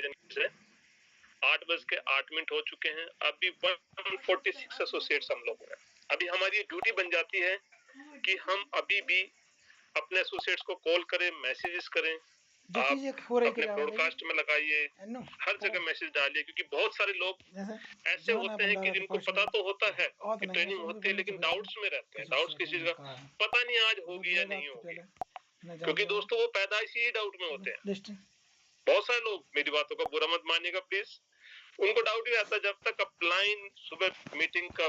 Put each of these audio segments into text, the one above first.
बजने से 8:08 हो चुके हैं। अभी 146 एसोसिएट्स हम लोग हैं। अभी हमारी ड्यूटी बन जाती है कि हम अभी भी अपने एसोसिएट्स को कॉल करें, मैसेजेस करें, आप अपने ब्रॉडकास्ट में लगाइए, हर जगह मैसेज डालिए, क्योंकि बहुत सारे लोग ऐसे होते हैं कि जिनको पता तो होता है कि ट्रेनिंग होती है, लेकिन डाउट्स में रहते हैं। डाउट्स किस चीज का पता नहीं, आज होगी या नहीं होगी, क्योंकि दोस्तों वो पैदाइशी ही डाउट में होते हैं। बहुत सारे लोग, मेरी बातों का बुरा मत मानिएगा प्लीज, उनको डाउट ही रहता जब तक अपलाइन सुबह मीटिंग का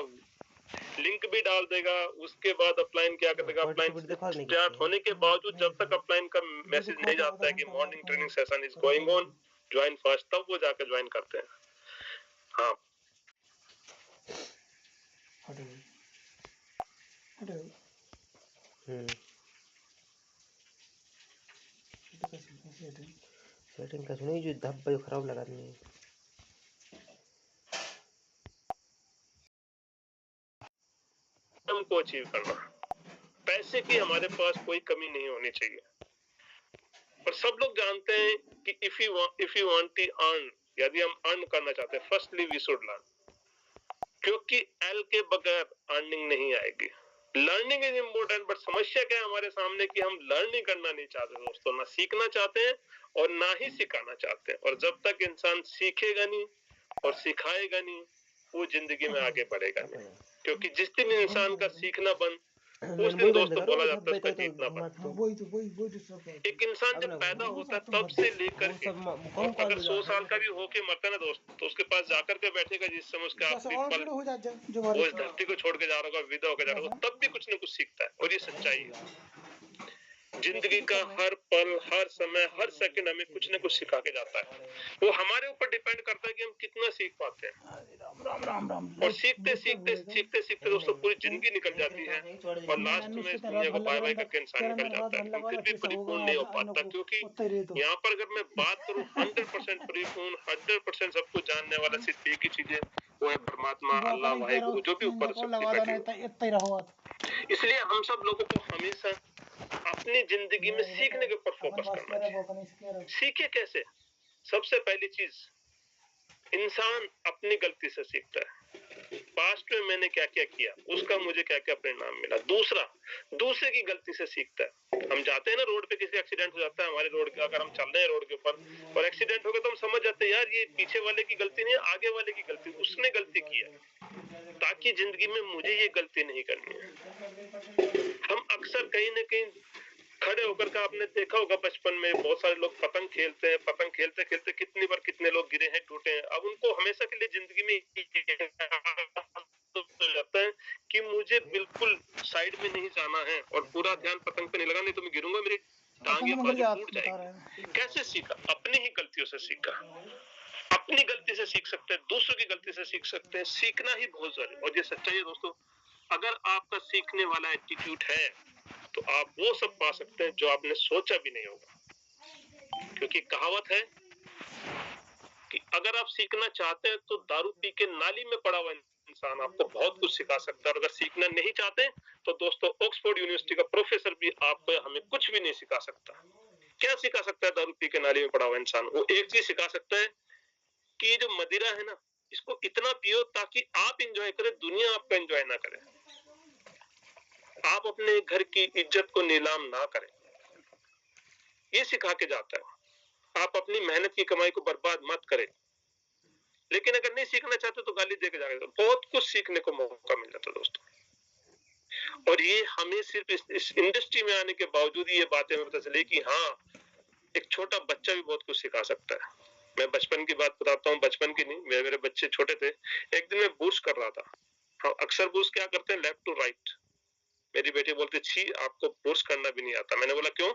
लिंक भी डाल देगा, उसके बाद अपलाइन क्या करेगा, अपलाइन स्टार्ट होने के बावजूद जब तक अपलाइन का मैसेज नहीं जाता है कि morning training session is going on, join first, तब वो जाकर ज्वाइन करते हैं। हाँ सेटिंग का सुनिए जो धब्बा जो खराब लगा रही है। हमको अचीव करना, पैसे की हमारे पास कोई कमी नहीं होनी चाहिए। और सब लोग जानते हैं कि if you want to earn, यदि हम अर्न करना चाहते हैं, फर्स्टली वी शुड लर्न, क्योंकि एल के बगैर अर्निंग नहीं आएगी। लर्निंग इज इम्पोर्टेंट, बट समस्या क्या है हमारे सामने कि हम लर्निंग करना नहीं चाहते दोस्तों, ना सीखना चाहते हैं और ना ही सिखाना चाहते हैं। और जब तक इंसान सीखेगा नहीं और सिखाएगा नहीं, वो जिंदगी में आगे बढ़ेगा नहीं, क्योंकि जिस दिन इंसान का सीखना बंद, उस दिन दोस्तों बोला जाता है उसका जीतना बंद। एक इंसान जब पैदा होता है तब से लेकर के, और अगर 100 साल का भी होके मरता है ना दोस्त, तो उसके पास जाकर के बैठेगा जिस समय उसका आखिरी पल वो इस धरती को छोड़ के जा रहा होगा, विदा होकर जा रहा होगा, तब भी कुछ न कुछ सीखता है। और ये सच्चाई है, जिंदगी का हर पल, हर समय, हर सेकंड हमें कुछ न कुछ सिखा के जाता है। वो हमारे ऊपर डिपेंड करता है कि हम कितना सीख पाते हैं। और सीखते सीखते सीखते सीखते दोस्तों पूरी जिंदगी निकल जाती है, और लास्ट में इस दुनिया को बाय बाय करके इंसान निकल जाता है, लेकिन फिर भी परिपूर्ण नहीं हो पाता। क्योंकि यहाँ पर अगर मैं बात करूँ 100% परिपूर्ण, 100% सब कुछ जानने वाला सिर्फ एक ही चीज है, वो है परमात्मा, अल्लाह, वाहिगुरु, जो भी ऊपर शक्ति बैठी। इसलिए हम सब लोगों को हमेशा अपनी जिंदगी में सीखने के ऊपर फोकस करना चाहिए। सीखे कैसे? सबसे पहली चीज, इंसान अपनी गलती से सीखता है। पास्ट में मैंने क्या क्या किया, उसका मुझे क्या क्या परिणाम मिला। दूसरा, दूसरे की गलती से सीखता है। हम जाते हैं ना रोड पे, किसी एक्सीडेंट हो जाता है हमारे रोड के, अगर हम चल रहे हैं रोड के ऊपर और एक्सीडेंट हो गया, तो हम समझ जाते हैं यार ये पीछे वाले की गलती नहीं है, आगे वाले की गलती, उसने गलती की है, ताकि जिंदगी में मुझे ये गलती नहीं करनी है। हम अक्सर कहीं ना कहीं खड़े होकर का, आपने देखा होगा बचपन में बहुत सारे लोग पतंग खेलते हैं, पतंग खेलते खेलते कितनी बार कितने लोग गिरे हैं, टूटे हैं। अब उनको हमेशा के लिए जिंदगी में लगता है कि मुझे बिल्कुल साइड में नहीं जाना है और पूरा ध्यान पतंग पे नहीं लगा, नहीं तो मैं गिरूंगा, मेरी टांग या बाजू टूट जाएगी। कैसे सीखा? अपनी ही गलतियों से सीखा। अपनी गलती से सीख सकते हैं, दूसरों की गलती से सीख सकते हैं। सीखना ही बहुत जरूरी है। और ये सच्चाई है दोस्तों, अगर आपका सीखने वाला एटीट्यूड है तो आप वो सब पा सकते हैं जो आपने सोचा भी नहीं होगा। क्योंकि कहावत है कि अगर आप सीखना चाहते हैं तो दारू पी के नाली में पड़ा हुआ इंसान आपको बहुत कुछ सिखा सकता है, और अगर सीखना नहीं चाहते तो दोस्तों ऑक्सफोर्ड यूनिवर्सिटी का प्रोफेसर भी आपको हमें कुछ भी नहीं सिखा सकता। क्या सिखा सकता है दारू पी के नाली में पड़ा हुआ इंसान? वो एक चीज सिखा सकता है कि ये जो मदिरा है ना, इसको इतना पियो ताकि आप एंजॉय करें, दुनिया आपको एंजॉय ना करे। आप अपने घर की इज्जत को नीलाम ना करें, ये सिखा के जाता है। आप अपनी मेहनत की कमाई को बर्बाद मत करें। लेकिन अगर नहीं सीखना चाहते तो गाली देके जाएगा। बहुत कुछ सीखने को मौका मिल जाता है दोस्तों। और ये हमें सिर्फ इस इंडस्ट्री में आने के बावजूद ये बातें हमें पता चले कि हाँ, एक छोटा बच्चा भी बहुत कुछ सिखा सकता है। मैं बचपन की बात बताता हूँ, बचपन की नहीं, मेरे बच्चे छोटे थे। एक दिन मैं बुर्श कर रहा था। हाँ, अक्सर बुर्श क्या करते हैं, लेफ्ट टू राइट। मेरी बेटी बोलती, छी आपको बुर्श करना भी नहीं आता। मैंने बोला क्यों?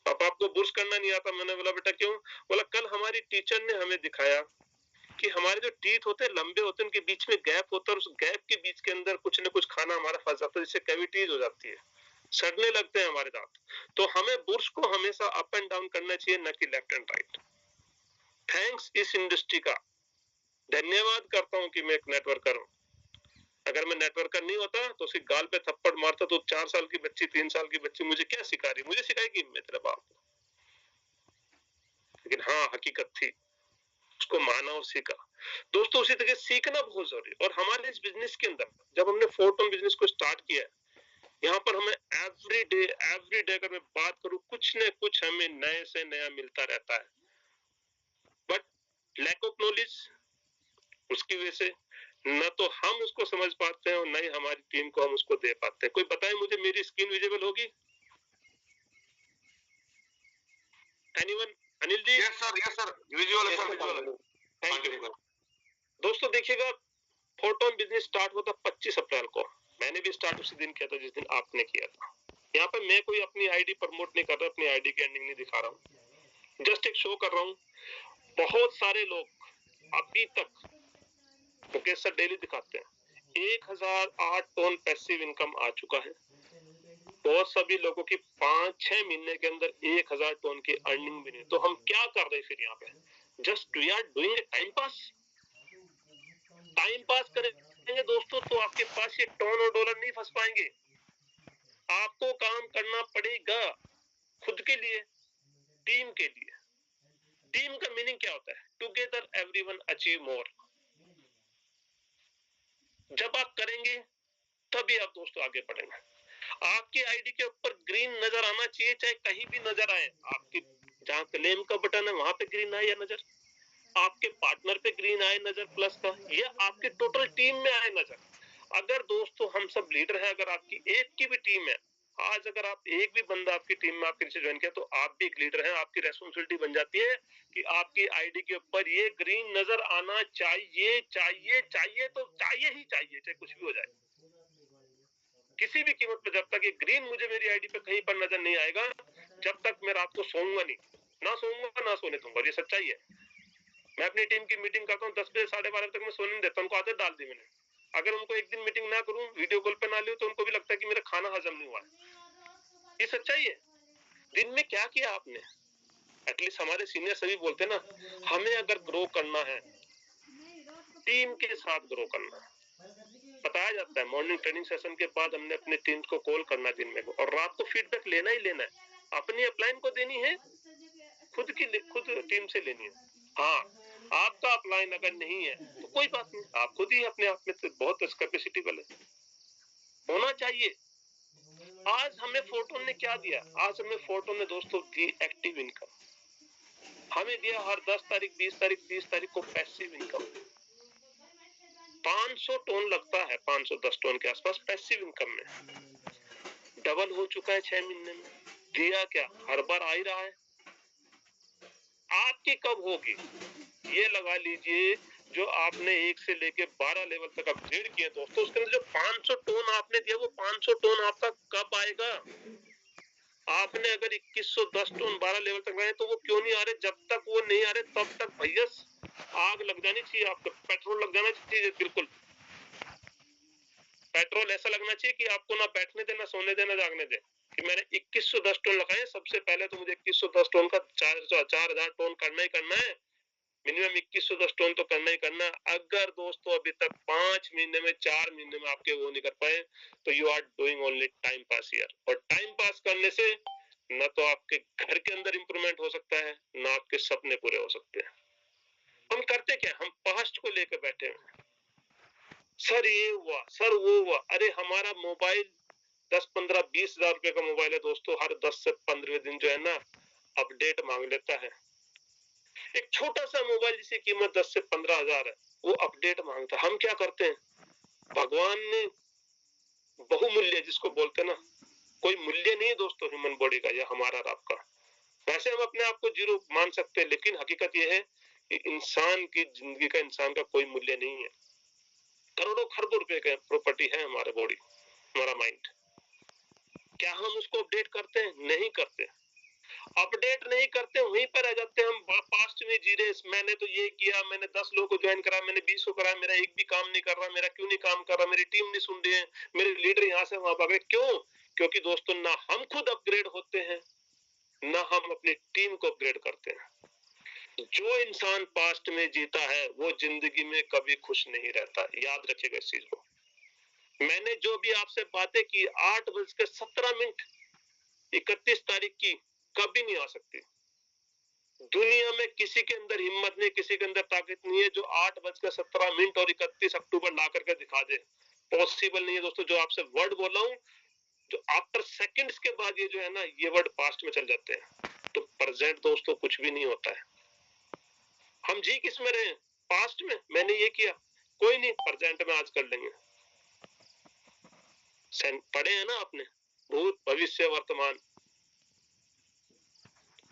पापा आपको बुर्श करना नहीं आता? मैंने बोला बेटा क्यों? बोला कल हमारी टीचर ने हमें दिखाया कि हमारे जो टीथ होते हैं लंबे होते हैं, उनके बीच में गैप होता है, और उस गैप के बीच के अंदर कुछ न कुछ खाना हमारा फंस जाता है, जिससे कैविटीज हो जाती है, सड़ने लगते हैं हमारे दांत। तो हमें बुर्श को हमेशा अप एंड डाउन करना चाहिए, न कि लेफ्ट एंड राइट। थैंक्स इस इंडस्ट्री का, धन्यवाद करता हूं कि मैं एक नेटवर्कर हूं। अगर मैं नेटवर्कर नहीं होता तो उसके गाल पे थप्पड़ मारता तो 4 साल की बच्ची, 3 साल की बच्ची मुझे क्या सिखा रही? मुझे सिखाएगी मैं तेरा बाप। लेकिन हाँ, हकीकत थी उसको माना और सीखा। दोस्तों उसी तरह सीखना बहुत जरूरी है। और हमारे इस बिजनेस के अंदर जब हमने 4 टन बिजनेस को स्टार्ट किया, यहाँ पर हमें एवरी डे अगर मैं बात करूं, कुछ न कुछ हमें नए से नया मिलता रहता है। बट लैक ऑफ नॉलेज, उसकी वजह से न तो हम उसको समझ पाते हैं और न ही हमारी टीम को हम उसको दे पाते हैं। कोई बताए मुझे, मेरी स्क्रीन विजिबल होगी? Anyone? Anil ji? Yes sir, visual है सर, विजुअल। Thank you. दोस्तों देखिएगा, 4 टन बिजनेस स्टार्ट हुआ था 25 अप्रैल को। मैंने भी स्टार्ट उसी दिन किया था जिस दिन आपने किया था। यहाँ पे मैं कोई अपनी आईडी प्रमोट नहीं कर रहा, अपनी आईडी की एंडिंग नहीं दिखा रहा हूँ, जस्ट एक शो कर रहा हूँ। बहुत सारे लोग अभी तक मुकेश सर डेली दिखाते हैं 1008 टन पैसिव इनकम आ चुका है। बहुत सभी लोगों की 5-6 महीने के अंदर 1000 टन की अर्निंग भी नहीं। तो हम क्या कर रहे हैं फिर यहाँ पे? Just we are doing a time pass करेंगे दोस्तों तो आपके पास ये टन और डॉलर नहीं फंस पाएंगे। आपको काम करना पड़ेगा खुद के लिए, टीम के लिए। टीम का मीनिंग क्या होता है? Together everyone achieve more. जब आप करेंगे तभी आप दोस्तों आगे बढ़ेंगे। आपकी आईडी के ऊपर ग्रीन नजर आना चाहिए, चाहे कहीं भी नजर आए। आपके जहां क्लेम का बटन है वहां पे ग्रीन आए या नजर, आपके पार्टनर पे ग्रीन आए नजर प्लस का, या आपके टोटल टीम में आए नजर। अगर दोस्तों हम सब लीडर हैं, अगर आपकी एक की भी टीम है, आज अगर आप एक भी बंदा आपकी टीम में आपके नीचे ज्वाइन किया तो आप भी एक लीडर हैं। आपकी रेस्पॉन्सिबिलिटी बन जाती है कि आपकी आईडी के ऊपर ये ग्रीन नजर आना चाहिए, चाहिए चाहिए, तो चाहिए ही चाहिए, चाहे कुछ भी हो जाए, किसी भी कीमत पर। जब तक ये ग्रीन मुझे मेरी आईडी पे कहीं पर नजर नहीं आएगा, जब तक मैं रात को सोऊंगा नहीं, ना सोऊंगा ना सोने दूंगा। ये सच्चाई है। मैं अपनी टीम की मीटिंग करता हूँ 10 बजे 12:30 तक मैं सोने नहीं देता। उनको आदत डाल दी मैंने। अगर उनको एक दिन मीटिंग ना करूं, वीडियो कॉल पे ना लियो, तो उनको भी लगता है कि मेरा खाना हजम नहीं हुआ है। ये सच्चाई है। दिन में क्या किया आपने? एटलीस्ट हमारे सीनियर सभी बोलते ना, हमें अगर ग्रो करना है, टीम के साथ ग्रो करना है। बताया जाता है मॉर्निंग ट्रेनिंग सेशन के बाद हमने अपने टीम को कॉल करना दिन में, और रात को फीडबैक लेना ही लेना है। अपनी अपलाइन को देनी है, खुद टीम से लेनी है। हाँ, आपका अपलाइन अगर नहीं है तो कोई बात नहीं, आप खुद ही अपने आप में बहुत कैपेसिटी वाले होना चाहिए। आज हमें फोटो ने क्या दिया? आज हमें फोटो ने दोस्तों दी एक्टिव इनकम। हमें दिया हर 10 तारीख, 20 तारीख, 30 तारीख को पैसिव इनकम। 500 टन लगता है, 510 टन के आसपास पैसिव इनकम में। डबल हो चुका है 6 महीने में। दिया क्या? हर बार आ ही रहा है। आपकी कब होगी? ये लगा लीजिए, जो आपने 1 से लेके 12 लेवल तक अपग्रेड किए दोस्तों, उसके अंदर जो 500 टन आपने दिया, वो 500 टन आपका कब आएगा? आपने अगर 2110 टन 12 लेवल तक लाए तो वो क्यों नहीं आ रहे? जब तक वो नहीं आ रहे तब तक भैया आग लग जानी चाहिए, आपको पेट्रोल लग जाना चाहिए। बिल्कुल पेट्रोल ऐसा लगना चाहिए कि आपको ना बैठने दे, ना सोने दे, ना जागने दे। कि मैंने 2110 टन लगाए, सबसे पहले तो मुझे 2110 टन का 4000 टन करना ही करना है। मिनिमम 2110 टन तो करना ही करना है। अगर दोस्तों अभी तक 5 महीने में 4 महीने में आपके वो नहीं कर पाए तो you are doing only time pass here. और टाइम पास करने से न तो आपके घर के अंदर इंप्रूवमेंट हो सकता है, न आपके सपने पूरे हो सकते हैं। हम करते क्या? हम पास्ट को लेकर बैठे हैं। सर ये हुआ, सर वो हुआ। अरे हमारा मोबाइल 10-15-20 हजार रुपए का मोबाइल है दोस्तों, हर 10 से 15 दिन जो है ना अपडेट मांग लेता है। एक छोटा सा मोबाइल जिसकी कीमत 10 से 15 हजार है, वो अपडेट मांगता है। हम क्या करते हैं? भगवान ने बहुमूल्य जिसको बोलते ना, कोई मूल्य नहीं है दोस्तों ह्यूमन बॉडी का या हमारा और आपका। वैसे हम अपने आप को जीरो मान सकते हैं, लेकिन हकीकत यह है कि इंसान की जिंदगी का, इंसान का कोई मूल्य नहीं है। करोड़ों खरबों रुपए का प्रॉपर्टी है हमारा बॉडी, हमारा माइंड। क्या हम उसको अपडेट करते हैं? नहीं करते। अपडेट नहीं करते, वहीं पर रह जाते हैं। हम पास्ट में जी रहे, मैंने तो ये किया, मैंने 10 लोगों को ज्वाइन करा, मैंने 20 को करा, मेरा एक भी काम नहीं कर रहा, मेरा क्यों नहीं काम कर रहा, मेरी टीम नहीं सुन रही है, मेरे लीडर यहाँ से वहां भाग रहे। क्यों? क्योंकि दोस्तों ना हम खुद अपग्रेड होते हैं, ना हम अपनी टीम को अपग्रेड करते हैं। जो इंसान पास्ट में जीता है वो जिंदगी में कभी खुश नहीं रहता। याद रखिएगा इस चीज को। मैंने जो भी आपसे बातें की 8:17 31 तारीख की, कभी नहीं आ सकती। दुनिया में किसी के अंदर हिम्मत नहीं, किसी के अंदर ताकत नहीं है जो 8:17 और 31 अक्टूबर ला करके दिखा दे। पॉसिबल नहीं है दोस्तों। जो आपसे वर्ड बोल रहा हूँ, जो आफ्टर सेकंड्स के बाद ये जो है ना, ये वर्ड पास्ट में चल जाते हैं। तो प्रेजेंट दोस्तों कुछ भी नहीं होता है। हम जी किस में रहे? पास्ट में। मैंने ये किया, कोई नहीं, प्रेजेंट में आज कर लेंगे। पढ़े हैं ना आपने, भूत भविष्य वर्तमान।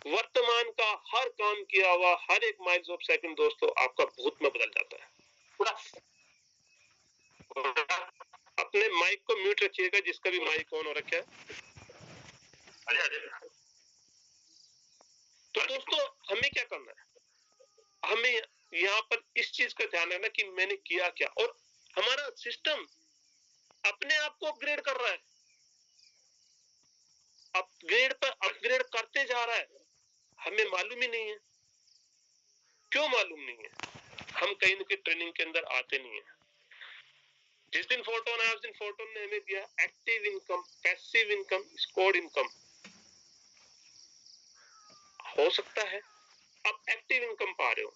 वर्तमान का हर काम किया हुआ हर एक माइल्स ऑफ सेकंड दोस्तों आपका भूत में बदल जाता है पूरा। अपने माइक को म्यूट रखिएगा, जिसका भी माइक ऑन हो रखा है। तो दोस्तों हमें क्या करना है? हमें यहाँ पर इस चीज का ध्यान रखना कि मैंने किया क्या, और हमारा सिस्टम अपने आप को अपग्रेड कर रहा है, अपग्रेड पर अपग्रेड करते जा रहा है। हमें मालूम ही नहीं है। क्यों मालूम नहीं है? हम कहीं न कहीं ट्रेनिंग के अंदर आते नहीं है। जिस दिन फोटोन आया उस दिन फोटोन ने हमें दिया active income, passive income, scored income. हो सकता है आप एक्टिव इनकम पा रहे हो,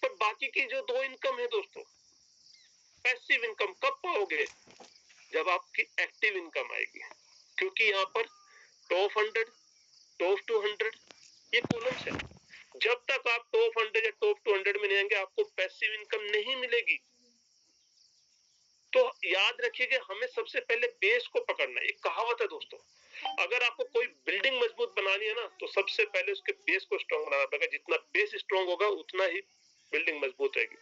पर बाकी की जो 2 इनकम है दोस्तों, पैसिव इनकम कब पाओगे? जब आपकी एक्टिव इनकम आएगी। क्योंकि यहाँ पर टॉप 100, टॉप 200 ये कॉलम्स है। जब तक आप टॉप 100 या टॉप 200 में नहीं आएंगे, आपको पैसिव इनकम नहीं मिलेगी। तो याद रखिए, हमें सबसे पहले बेस को पकड़ना है। एक कहावत है दोस्तों, अगर आपको कोई बिल्डिंग मजबूत बनानी है ना, तो सबसे पहले उसके बेस को स्ट्रॉन्ग बनाना पड़ेगा। जितना बेस स्ट्रॉन्ग होगा उतना ही बिल्डिंग मजबूत रहेगी।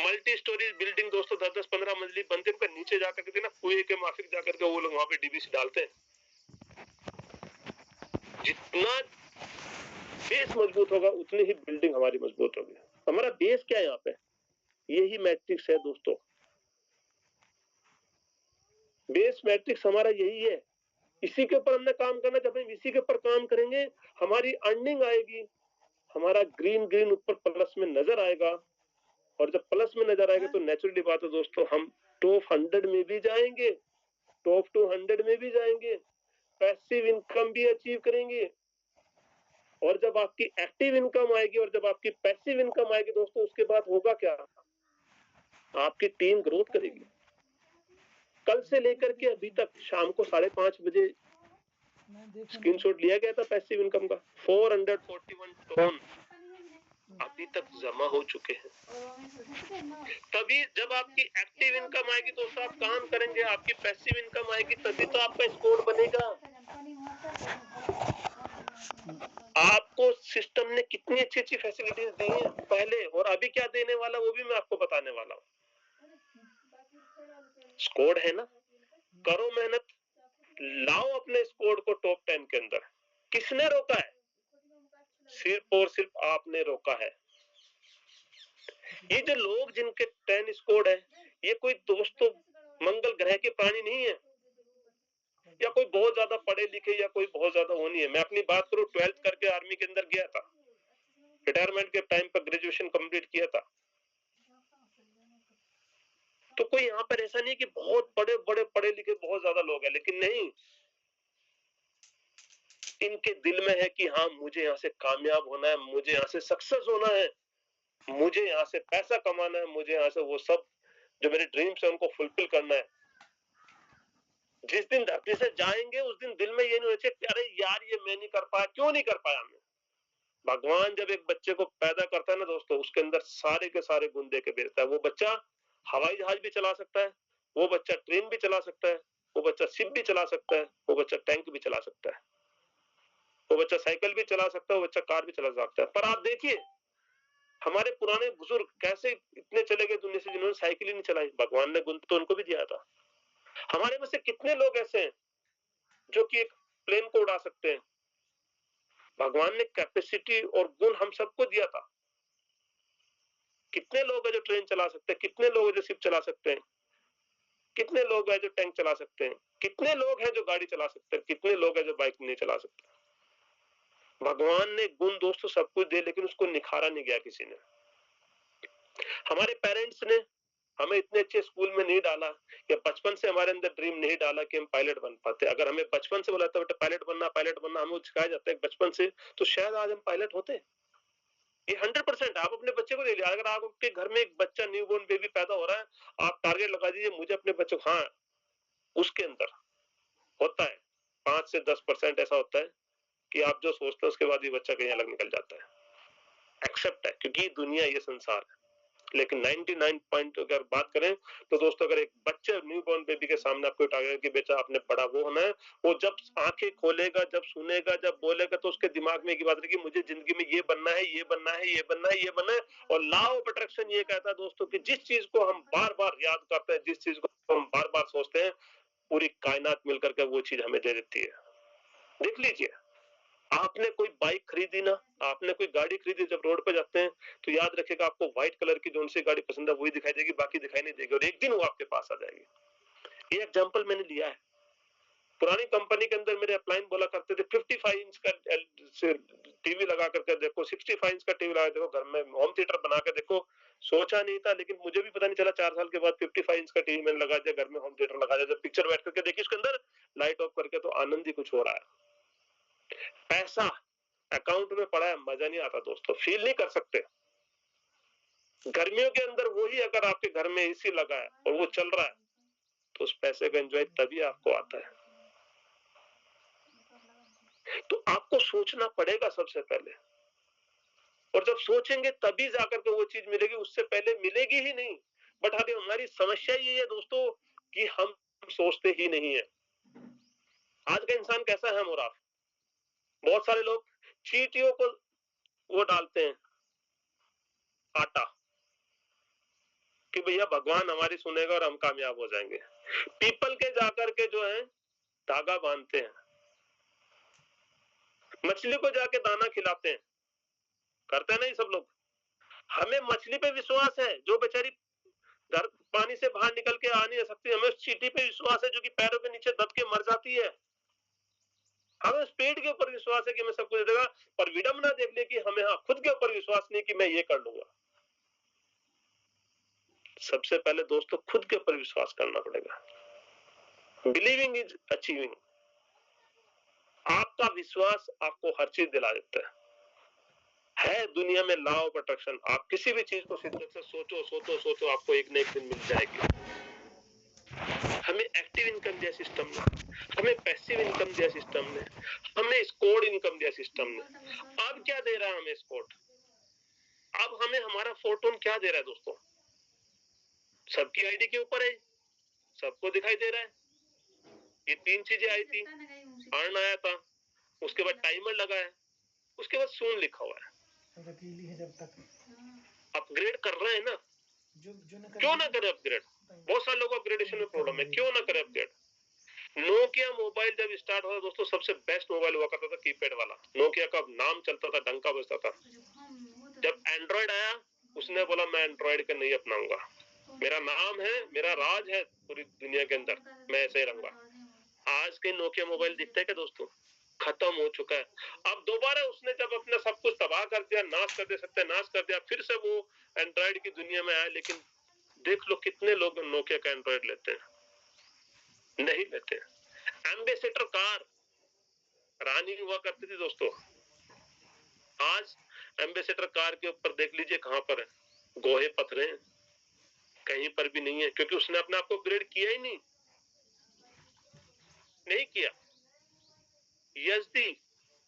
मल्टी स्टोरी बिल्डिंग दोस्तों 10-10, 15 मंजिली बनते हैं, नीचे जाकर के ना कुएं के माफिक जाकर के वो लोग वहां पे डीबीसी डालते हैं। जितना बेस मजबूत होगा उतनी ही बिल्डिंग हमारी मजबूत होगी। हमारा बेस क्या है यहाँ पे? यही मैट्रिक्स है दोस्तों। बेस मैट्रिक्स हमारा यही है। इसी के ऊपर हमने काम करना। जब हम इसी के ऊपर काम करेंगे, हमारी अर्निंग आएगी, हमारा ग्रीन ग्रीन ऊपर प्लस में नजर आएगा। और जब प्लस में नजर आएगा तो नेचुरली बात है दोस्तों, हम टॉप 100 में भी जाएंगे, टॉप 200 में भी जाएंगे, पैसिव इनकम भी अचीव करेंगे। और जब आपकी एक्टिव इनकम आएगी और जब आपकी पैसिव इनकम आएगी दोस्तों, उसके बाद होगा क्या? आपकी टीम ग्रोथ करेगी। कल से लेकर के अभी तक शाम को 5:30 बजे स्क्रीनशॉट लिया गया था पैसिव इनकम का। 441 टन अभी तक जमा हो चुके हैं। तभी जब आपकी एक्टिव इनकम आएगी तो आप काम करेंगे, आपकी पैसिव इनकम आएगी, तभी तो आपका स्कोर बनेगा। आपको सिस्टम ने कितनी अच्छी अच्छी फैसिलिटीज दी हैं पहले, और अभी क्या देने वाला वो भी मैं आपको बताने वाला हूँ। स्कोर है ना, करो मेहनत, लाओ अपने स्कोर को टॉप 10 के अंदर। किसने रोका है? सिर्फ और सिर्फ आपने रोका है। ये जो लोग जिनके 10 स्कोर है, ये कोई दोस्तों मंगल ग्रह के प्राणी नहीं है, या कोई बहुत ज्यादा पढ़े लिखे, या कोई बहुत ज्यादा वो नहीं है। मैं अपनी बात करूं, 12th करके आर्मी के अंदर गया था, रिटायरमेंट के टाइम पर ग्रेजुएशन कंप्लीट किया था। तो कोई यहाँ पर ऐसा नहीं कि बहुत बड़े बड़े पढ़े लिखे बहुत ज्यादा लोग हैं, लेकिन नहीं, इनके दिल में है कि हाँ मुझे यहाँ से कामयाब होना है, मुझे यहाँ से सक्सेस होना है, मुझे यहाँ से पैसा कमाना है, मुझे यहाँ से वो सब जो मेरे ड्रीम्स है उनको फुलफिल करना है। जिस दिन धरती से जाएंगे उस दिन दिल में ये नहीं होना चाहिए अरे यार ये मैं नहीं कर पाया। क्यों नहीं कर पाया? मैं, भगवान जब एक बच्चे को पैदा करता है ना दोस्तों, उसके अंदर सारे के सारे गुण दे के भेजता है। वो बच्चा हवाई जहाज भी चला सकता है, वो बच्चा ट्रेन भी चला सकता है, वो बच्चा शिप भी चला सकता है, वो बच्चा टैंक भी चला सकता है, वो बच्चा साइकिल भी चला सकता है, वो बच्चा कार भी चला सकता है। पर आप देखिए हमारे पुराने बुजुर्ग कैसे इतने चले गए दुनिया से जिन्होंने साइकिल ही नहीं चलाई। भगवान ने गुण तो उनको भी दिया था। हमारे में से कितने लोग ऐसे हैं जो कि एक प्लेन को उड़ा सकते हैं? भगवान ने कैपेसिटी और गुण हम सबको दिया था। कितने लोग हैं जो ट्रेन चला सकते हैं? कितने लोग हैं जो शिप चला सकते हैं? कितने लोग हैं जो टैंक चला सकते हैं? कितने लोग हैं जो गाड़ी चला सकते हैं? कितने लोग हैं जो बाइक नहीं चला सकते? भगवान ने गुण दोस्तों सब कुछ दे, लेकिन उसको निखारा नहीं गया किसी ने। हमारे पेरेंट्स ने हमें इतने अच्छे स्कूल में नहीं डाला, या बचपन से हमारे अंदर ड्रीम नहीं डाला कि हम पायलट बन पाते। अगर हमें बचपन से बोला था बेटा पायलट बनना हमें सिखाया जाता है बचपन से, तो शायद आज हम पायलट होते। ये 100% आप अपने बच्चे को दे लिया। अगर आपके घर में एक बच्चा न्यूबॉर्न बेबी पैदा हो रहा है, आप टारगेट लगा दीजिए मुझे अपने बच्चे को, हाँ उसके अंदर होता है 5 से 10% ऐसा होता है कि आप जो सोचते हैं उसके बाद ये बच्चा कहीं अलग निकल जाता है। एक्सेप्ट है, क्योंकि ये दुनिया, ये संसार है। लेकिन 99 पॉइंट अगर बात करें तो दोस्तों, अगर एक बच्चे न्यूबॉर्न बेबी के सामने आपको टारगेट कि बेटा आपने बड़ा वो होना है, वो जब आंखें खोलेगा, जब सुनेगा, जब बोलेगा, तो उसके दिमाग में एक ही बात रहेगी, मुझे जिंदगी में ये बनना है, ये बनना है, ये बनना है, ये बनना है। और लॉ ऑफ अट्रैक्शन ये कहता है दोस्तों कि जिस चीज को हम बार बार याद करते हैं, जिस चीज को हम बार बार सोचते हैं, पूरी कायनात मिलकर के वो चीज हमें दे देती है। देख लीजिए, आपने कोई बाइक खरीदी ना, आपने कोई गाड़ी खरीदी, जब रोड पे जाते हैं तो याद रखिएगा आपको व्हाइट कलर की जो सी गाड़ी पसंद है वही दिखाई देगी, बाकी दिखाई नहीं देगी, और एक दिन वो आपके पास आ जाएगी। ये एग्जांपल मैंने लिया है। पुरानी कंपनी के अंदर मेरे अपलाइन बोला करते थे 55 इंच का टीवी लगा करके देखो, 65 इंच का टीवी लगा देखो, घर में होम थिएटर बना के देखो। सोचा नहीं था, लेकिन मुझे भी पता नहीं चला, 4 साल के बाद 55 इंच का टीवी मैंने लगा दिया, घर में होम थिएटर लगा दिया। जब पिक्चर बैठ करके देखी उसके अंदर लाइट ऑफ करके, तो आनंद ही कुछ हो रहा है। पैसा अकाउंट में पड़ा है, मजा नहीं आता दोस्तों, फील नहीं कर सकते। गर्मियों के अंदर वही अगर आपके घर में एसी लगा है और वो चल रहा है, तो उस पैसे का एंजॉय तभी आपको आता है। तो आपको सोचना पड़ेगा सबसे पहले, और जब सोचेंगे तभी जाकर के वो चीज मिलेगी, उससे पहले मिलेगी ही नहीं। बट अभी हमारी समस्या ये है दोस्तों कि हम सोचते ही नहीं है। आज का इंसान कैसा है मुराफ, बहुत सारे लोग चींटियों को वो डालते हैं आटा कि भैया भगवान हमारी सुनेगा और हम कामयाब हो जाएंगे। पीपल के जाकर के जो है धागा बांधते हैं, मछली को जाके दाना खिलाते हैं, करते हैं ना ये सब लोग। हमें मछली पे विश्वास है जो बेचारी घर पानी से बाहर निकल के आ नहीं सकती, हमें उस चींटी पे विश्वास है जो कि पैरों के नीचे दब के मर जाती है। हमें उस पेड़ के ऊपर विश्वास है कि हमें सब कुछ देगा, पर विडंबना देख ले कि हमें हाँ खुद के ऊपर विश्वास नहीं कि मैं ये कर लूंगा। सबसे पहले दोस्तों खुद के ऊपर विश्वास करना पड़ेगा। Believing is achieving. आपका विश्वास आपको हर चीज दिला देता है दुनिया में लॉ ऑफ अट्रैक्शन। आप किसी भी चीज को शिद्दत से सोचो सोचो सोचो, आपको एक न एक दिन मिल जाएगी। हमें एक्टिव इनकम दिया सिस्टम ने, हमें पैसिव इनकम दिया सिस्टम ने, हमें स्कोर्ड इनकम दिया सिस्टम ने। अब क्या दे रहा है हमें स्कोर्ड? अब हमें हमारा फोर्टून क्या दे रहा है दोस्तों? सबकी आईडी के ऊपर है, सबको दिखाई दे रहा है। ये 3 चीजें आई थी, अर्न आया था, उसके बाद टाइमर लगा है, उसके बाद सून लिखा हुआ है। जब तक अपग्रेड कर रहे हैं ना, क्यों ना करें अपग्रेड? बहुत सारे लोग अपग्रेडेशन में प्रॉब्लम है, क्यों ना करें अपग्रेड? नोकिया मोबाइल जब स्टार्ट हुआ दोस्तों, सबसे बेस्ट मोबाइल हुआ करता था कीपैड वाला। नोकिया का नाम चलता था, डंका बजता था। जब एंड्रॉइड आया, उसने बोला मैं एंड्रॉइड का नहीं अपनाऊंगा, मेरा नाम है, मेरा राज है पूरी दुनिया के अंदर, मैं ऐसे ही रहूंगा। आज के नोकिया मोबाइल दिखते हैं क्या दोस्तों? खत्म हो चुका है। अब दोबारा उसने जब अपना सब कुछ तबाह कर दिया, नाश कर दे सकते नाश कर दिया, फिर से वो एंड्रॉइड की दुनिया में आया। लेकिन देख लो कितने लोग नोकिया का एंड्रॉइड लेते हैं, नहीं लेते। एम्बेसडर कार रानी हुआ करती थी दोस्तों, आज एम्बेसडर कार के ऊपर देख लीजिए कहां पर है, गोहे पत्थरे कहीं पर भी नहीं है, क्योंकि उसने अपने आप को अपग्रेड किया ही नहीं किया। यजदी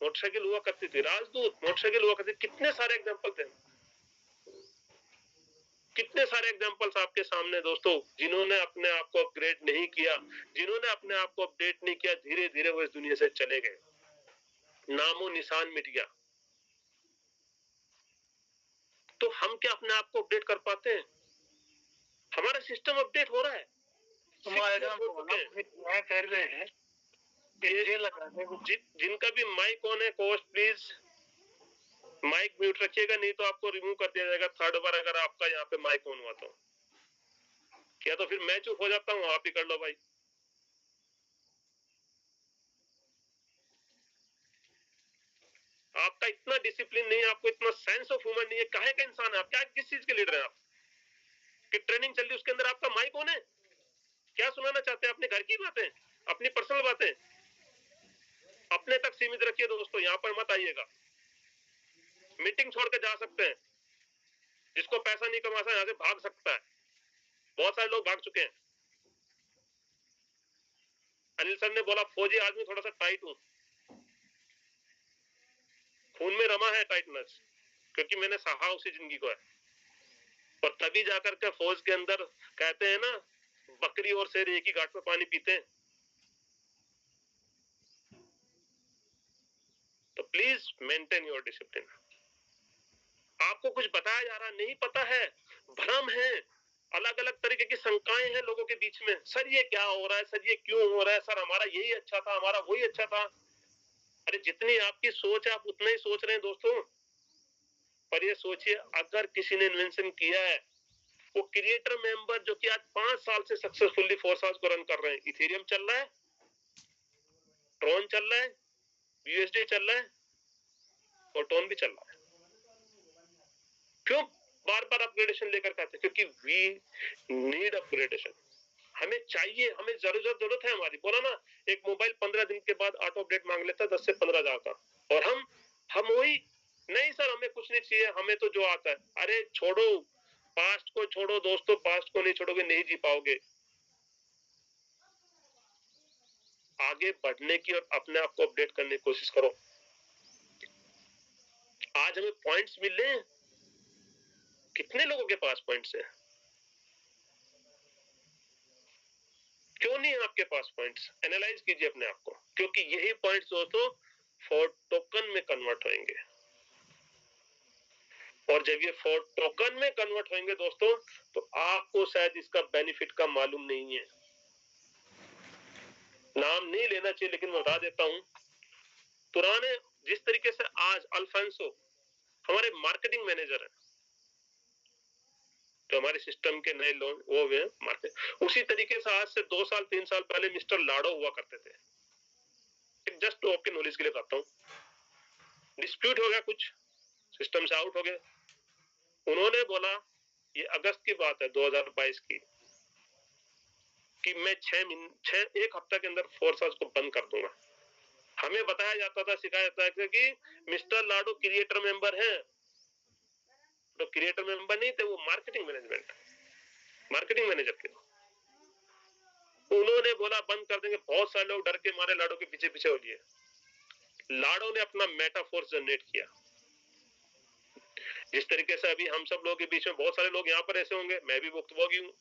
मोटरसाइकिल हुआ करती थी, राजदूत मोटरसाइकिल हुआ करती थी। कितने सारे एग्जांपल थे, कितने सारे एग्जांपल्स आपके सामने दोस्तों, जिन्होंने अपने आप को अपग्रेड नहीं किया, जिन्होंने अपने आप को अपडेट नहीं किया, धीरे धीरे वो इस दुनिया से चले गए, नामो निशान मिट गया। तो हम क्या अपने आप को अपडेट कर पाते हैं? हमारा सिस्टम अपडेट हो रहा है, कर रहे हैं। जिनका भी माइक ऑन है कोस्ट प्लीज माइक म्यूट रखिएगा, नहीं तो आपको रिमूव कर दिया जाएगा थर्ड बार अगर आपका यहाँ पे माइक ऑन हुआ तो। क्या तो फिर मैं चुप हो जाता हूँ, आप ही कर लो भाई। आपका इतना डिसिप्लिन नहीं है, आपको इतना सेंस ऑफ ह्यूमर नहीं है, काहे का इंसान है आप? क्या किस चीज के लीडर हैं आप? कि ट्रेनिंग चल रही उसके अंदर आपका माइक ऑन है? क्या सुनाना चाहते हैं? अपने घर की बातें, अपनी पर्सनल बातें अपने तक सीमित रखिए दोस्तों, यहाँ पर मत आइएगा। मीटिंग छोड़ के जा सकते हैं, जिसको पैसा नहीं कमा सकता यहाँ से भाग सकता है। बहुत सारे लोग भाग चुके हैं। अनिल सर ने बोला फौजी आदमी थोड़ा सा टाइट हूं, खून में रमा है टाइटनेस, क्योंकि मैंने सहा उसी जिंदगी को है। और तभी जाकर के फौज के अंदर कहते हैं ना, बकरी और शेर एक ही घाट पे पानी पीते हैं। तो प्लीज मेंटेन योर डिसिप्लिन। आपको कुछ बताया जा रहा नहीं पता है, भ्रम है, अलग अलग तरीके की शंकाएं हैं लोगों के बीच में। सर ये क्या हो रहा है, सर ये क्यों हो रहा है, सर हमारा यही अच्छा था, हमारा वही अच्छा था। अरे जितनी आपकी सोच है आप उतना ही सोच रहे हैं दोस्तों। पर ये सोचिए, अगर किसी ने इन्वेंशन किया है, वो क्रिएटर मेंबर जो कि आज 5 साल से सक्सेसफुली फोर्सास को रन कर रहे हैं, इथेरियम चल रहा है, ट्रॉन चल रहा है, यूएसडी चल रहा है और टोन भी चल रहा है। क्यों बार बार अपग्रेडेशन लेकर के आते? क्योंकि वी नीड अपग्रेडेशन। हमें चाहिए, हमें जरूरत है हमारी। बोला ना, एक मोबाइल 15 दिन के बाद ऑटो अपडेट मांग लेता 10 से 15 हजार का, और हम वही नहीं सर हमें कुछ नहीं चाहिए, हमें तो जो आता है। अरे छोड़ो, पास्ट को छोड़ो दोस्तों, पास्ट को नहीं छोड़ोगे नहीं जी पाओगे। आगे बढ़ने की और अपने आप को अपडेट करने की कोशिश करो। आज हमें पॉइंट्स मिल रहे हैं, कितने लोगों के पास पॉइंट्स है? क्यों नहीं है आपके पास पॉइंट्स? एनालाइज कीजिए अपने आप को, क्योंकि यही पॉइंट्स दोस्तों फॉर टोकन में कन्वर्ट होंगे। और जब ये फॉर टोकन में कन्वर्ट होंगे दोस्तों, तो आपको शायद इसका बेनिफिट का मालूम नहीं है। नाम नहीं लेना चाहिए, लेकिन मैं बता देता हूं, पुराने जिस तरीके से आज अल्फांसो हमारे मार्केटिंग मैनेजर हैं, तो हमारे सिस्टम के नए लोग वो हुए मार्केट, उसी तरीके से आज से 2 साल 3 साल पहले मिस्टर लाडो हुआ करते थे। जस्ट आपके नॉलेज के लिए बताता हूं। डिस्प्यूट हो गया, कुछ सिस्टम से आउट हो गए। उन्होंने बोला, ये अगस्त की बात है 2022 की, कि मैं 1 हफ्ते के अंदर फोर्सेस को बंद कर दूंगा। हमें बताया जाता था, सिखाया जाता था कि मिस्टर लाडो क्रिएटर मेंबर हैं, तो क्रिएटर मेंबर नहीं थे, वो मार्केटिंग मैनेजर थे। उन्होंने बोला बंद कर देंगे। बहुत सारे लोग डर के मारे लाडो के पीछे पीछे हो लिए। लाडो ने अपना मेटाफोर्स जनरेट किया। जिस तरीके से अभी हम सब लोगों के बीच में बहुत सारे लोग यहाँ पर ऐसे होंगे, मैं भी भुक्तभोगी हूँ।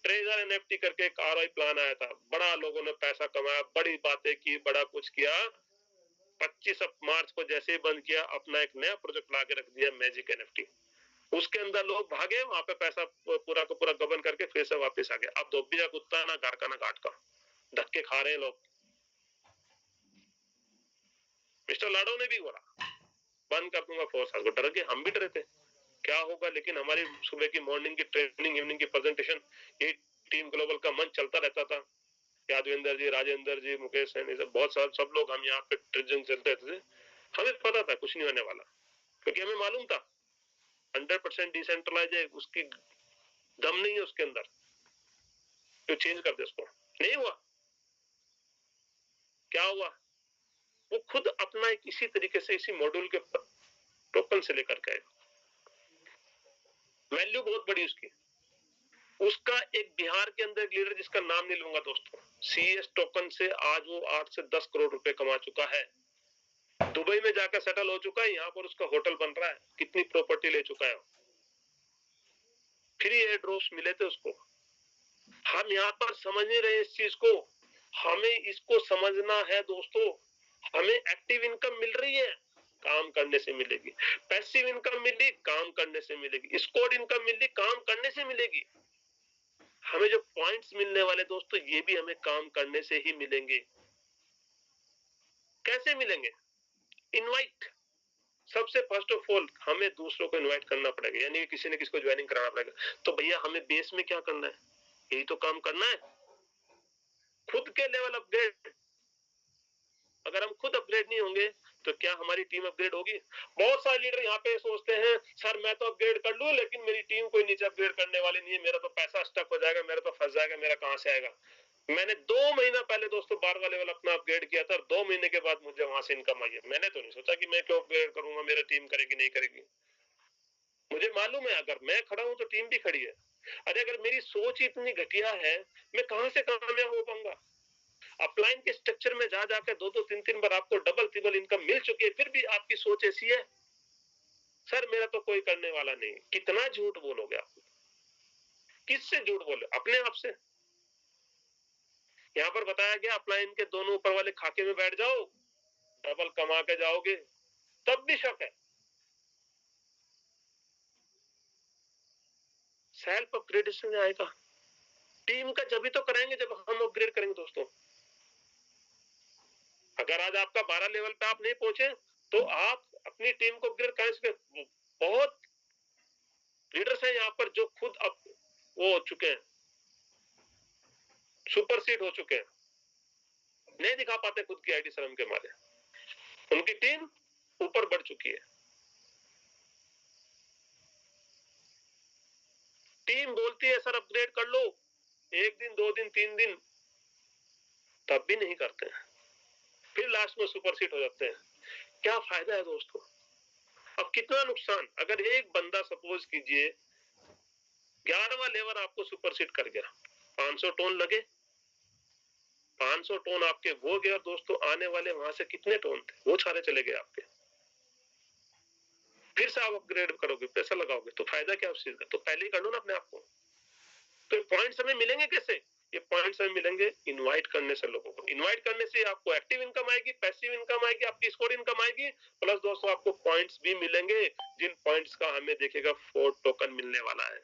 ट्रेजर एनएफटी करके एक आरओआई प्लान आया था, बड़ा लोगों ने पैसा कमाया, बड़ी बातें की, बड़ा कुछ किया। 25 मार्च को जैसे ही बंद किया, अपना एक नया प्रोजेक्ट ला के रख दिया, मैजिक एनएफटी। उसके अंदर लोग भागे, वहां पे पैसा पूरा का पूरा गबन करके फिर से वापस आ गए। अब धोबी का कुत्ता ना घर का ना घाट का, धक्के खा रहे हैं लोग। मिस्टर लाडो ने भी बोला बंद कर दूंगा फोर्स को। डर के हम भी डरे थे क्या होगा, लेकिन हमारी सुबह की मॉर्निंग की ट्रेनिंग, इवनिंग की प्रेजेंटेशन, ये टीम ग्लोबल का मंच चलता रहता था। यादवेंद्र जी, राजेंद्र जी, मुकेश सैनी, बहुत सारे सब लोग हम यहाँ पे ट्रेनिंग चलते थे। हमें पता था कुछ नहीं होने वाला, क्योंकि हमें मालूम था 100% डिसेंट्रलाइज है, उसकी दम नहीं है उसके अंदर, तो चेंज कर दे उसको। नहीं हुआ। क्या हुआ? वो खुद अपना एक इसी तरीके से इसी मॉड्यूल के टोकन से लेकर के आए। वैल्यू बहुत बड़ी उसकी। उसका एक बिहार के अंदर एक लीडर, जिसका नाम नहीं लूंगा दोस्तों, सीएस टोकन से आज वो 8 से 10 करोड़ रुपए कमा चुका है। दुबई में जाकर सेटल हो चुका है, यहाँ पर उसका होटल बन रहा है, कितनी प्रॉपर्टी ले चुका है। फ्री एयर ड्रॉप्स मिले थे उसको। हम यहाँ पर समझ नहीं रहे इस चीज को, हमें इसको समझना है दोस्तों। हमें एक्टिव इनकम मिल रही है, काम करने से मिलेगी। पैसिव इनकम मिली, काम करने से मिलेगी। स्कोर्ड इनकम मिली, काम करने से मिलेगी। हमें जो पॉइंट्स मिलने वाले दोस्तों, ये भी हमें काम करने से ही मिलेंगे। कैसे मिलेंगे? इनवाइट। सबसे फर्स्ट ऑफ ऑल हमें दूसरों को इनवाइट करना पड़ेगा, यानी किसी ने किसी को ज्वाइनिंग कराना पड़ेगा। तो भैया हमें बेस में क्या करना है? यही तो काम करना है, खुद के लेवल अपग्रेड। अगर हम खुद अपग्रेड नहीं होंगे तो क्या हमारी टीम अपग्रेड होगी? बहुत सारे लीडर यहाँ पे सोचते हैं, सर मैं तो अपग्रेड कर लूं, लेकिन मेरी टीम कोई नीचे अपग्रेड करने वाली नहीं है, मेरा तो पैसा स्टक हो जाएगा, मेरा तो फंस जाएगा, मेरा कहां से आएगा? मैंने 2 महीना पहले दोस्तों 12वां लेवल अपना अपग्रेड किया था और 2 महीने के बाद मुझे वहां से इनकम आई है। मैंने तो नहीं सोचा कि मैं क्यों अपग्रेड करूंगा, मेरा टीम करेगी नहीं करेगी। मुझे मालूम है अगर मैं खड़ा हूं तो टीम भी खड़ी है। अरे अगर मेरी सोच इतनी घटिया है, मैं कहां से कामयाब हो पाऊंगा? अपलाइन के स्ट्रक्चर में जा जाकर 2-2 3-3 बार आपको डबल ट्रिपल इनकम मिल चुकी है, फिर भी आपकी सोच ऐसी है, सर मेरा तो कोई करने वाला नहीं। कितना झूठ बोलोगे आप? किससे झूठ बोले? अपने आप से। यहाँ पर बताया गया अपलाइन के दोनों ऊपर वाले खाके में बैठ जाओ, डबल कमा के जाओगे, तब भी शक है। सेल्फ अपग्रेडेशन आएगा, टीम का जब भी तो कराएंगे जब हम अपग्रेड करेंगे दोस्तों। अगर आज आपका 12 लेवल पे आप नहीं पहुंचे तो आप अपनी टीम को अपग्रेड कर सकते। बहुत लीडर्स हैं यहाँ पर जो खुद अब वो हो चुके हैं, सुपर सीड हो चुके हैं, नहीं दिखा पाते खुद की आईडी शर्म के मारे। उनकी टीम ऊपर बढ़ चुकी है। टीम बोलती है सर अपग्रेड कर लो, 1 दिन 2 दिन 3 दिन, तब भी नहीं करते हैं, फिर लास्ट में सुपर सीट हो जाते हैं। क्या फायदा है दोस्तों? अब कितना नुकसान। अगर एक बंदा सपोज कीजिए 11वां लेवल आपको सुपर सीट कर गया, 500 टोन लगे, 500 टोन आपके वो गए और दोस्तों आने वाले वहां से कितने टोन थे वो सारे चले गए आपके। फिर से आप अपग्रेड करोगे, पैसा लगाओगे, तो फायदा क्या उस चीज का? तो पहले ही कर लो ना अपने आप को। तो पॉइंट्स हमें मिलेंगे कैसे? ये पॉइंट्स हमें मिलेंगे इनवाइट करने से। लोगों को इनवाइट करने से आपको एक्टिव इनकम आएगी, पैसिव इनकम आएगी, आपकी स्कोर इनकम आएगी, प्लस दोस्तों आपको पॉइंट्स भी मिलेंगे, जिन पॉइंट्स का हमें देखिएगा 4 टोकन मिलने वाला है।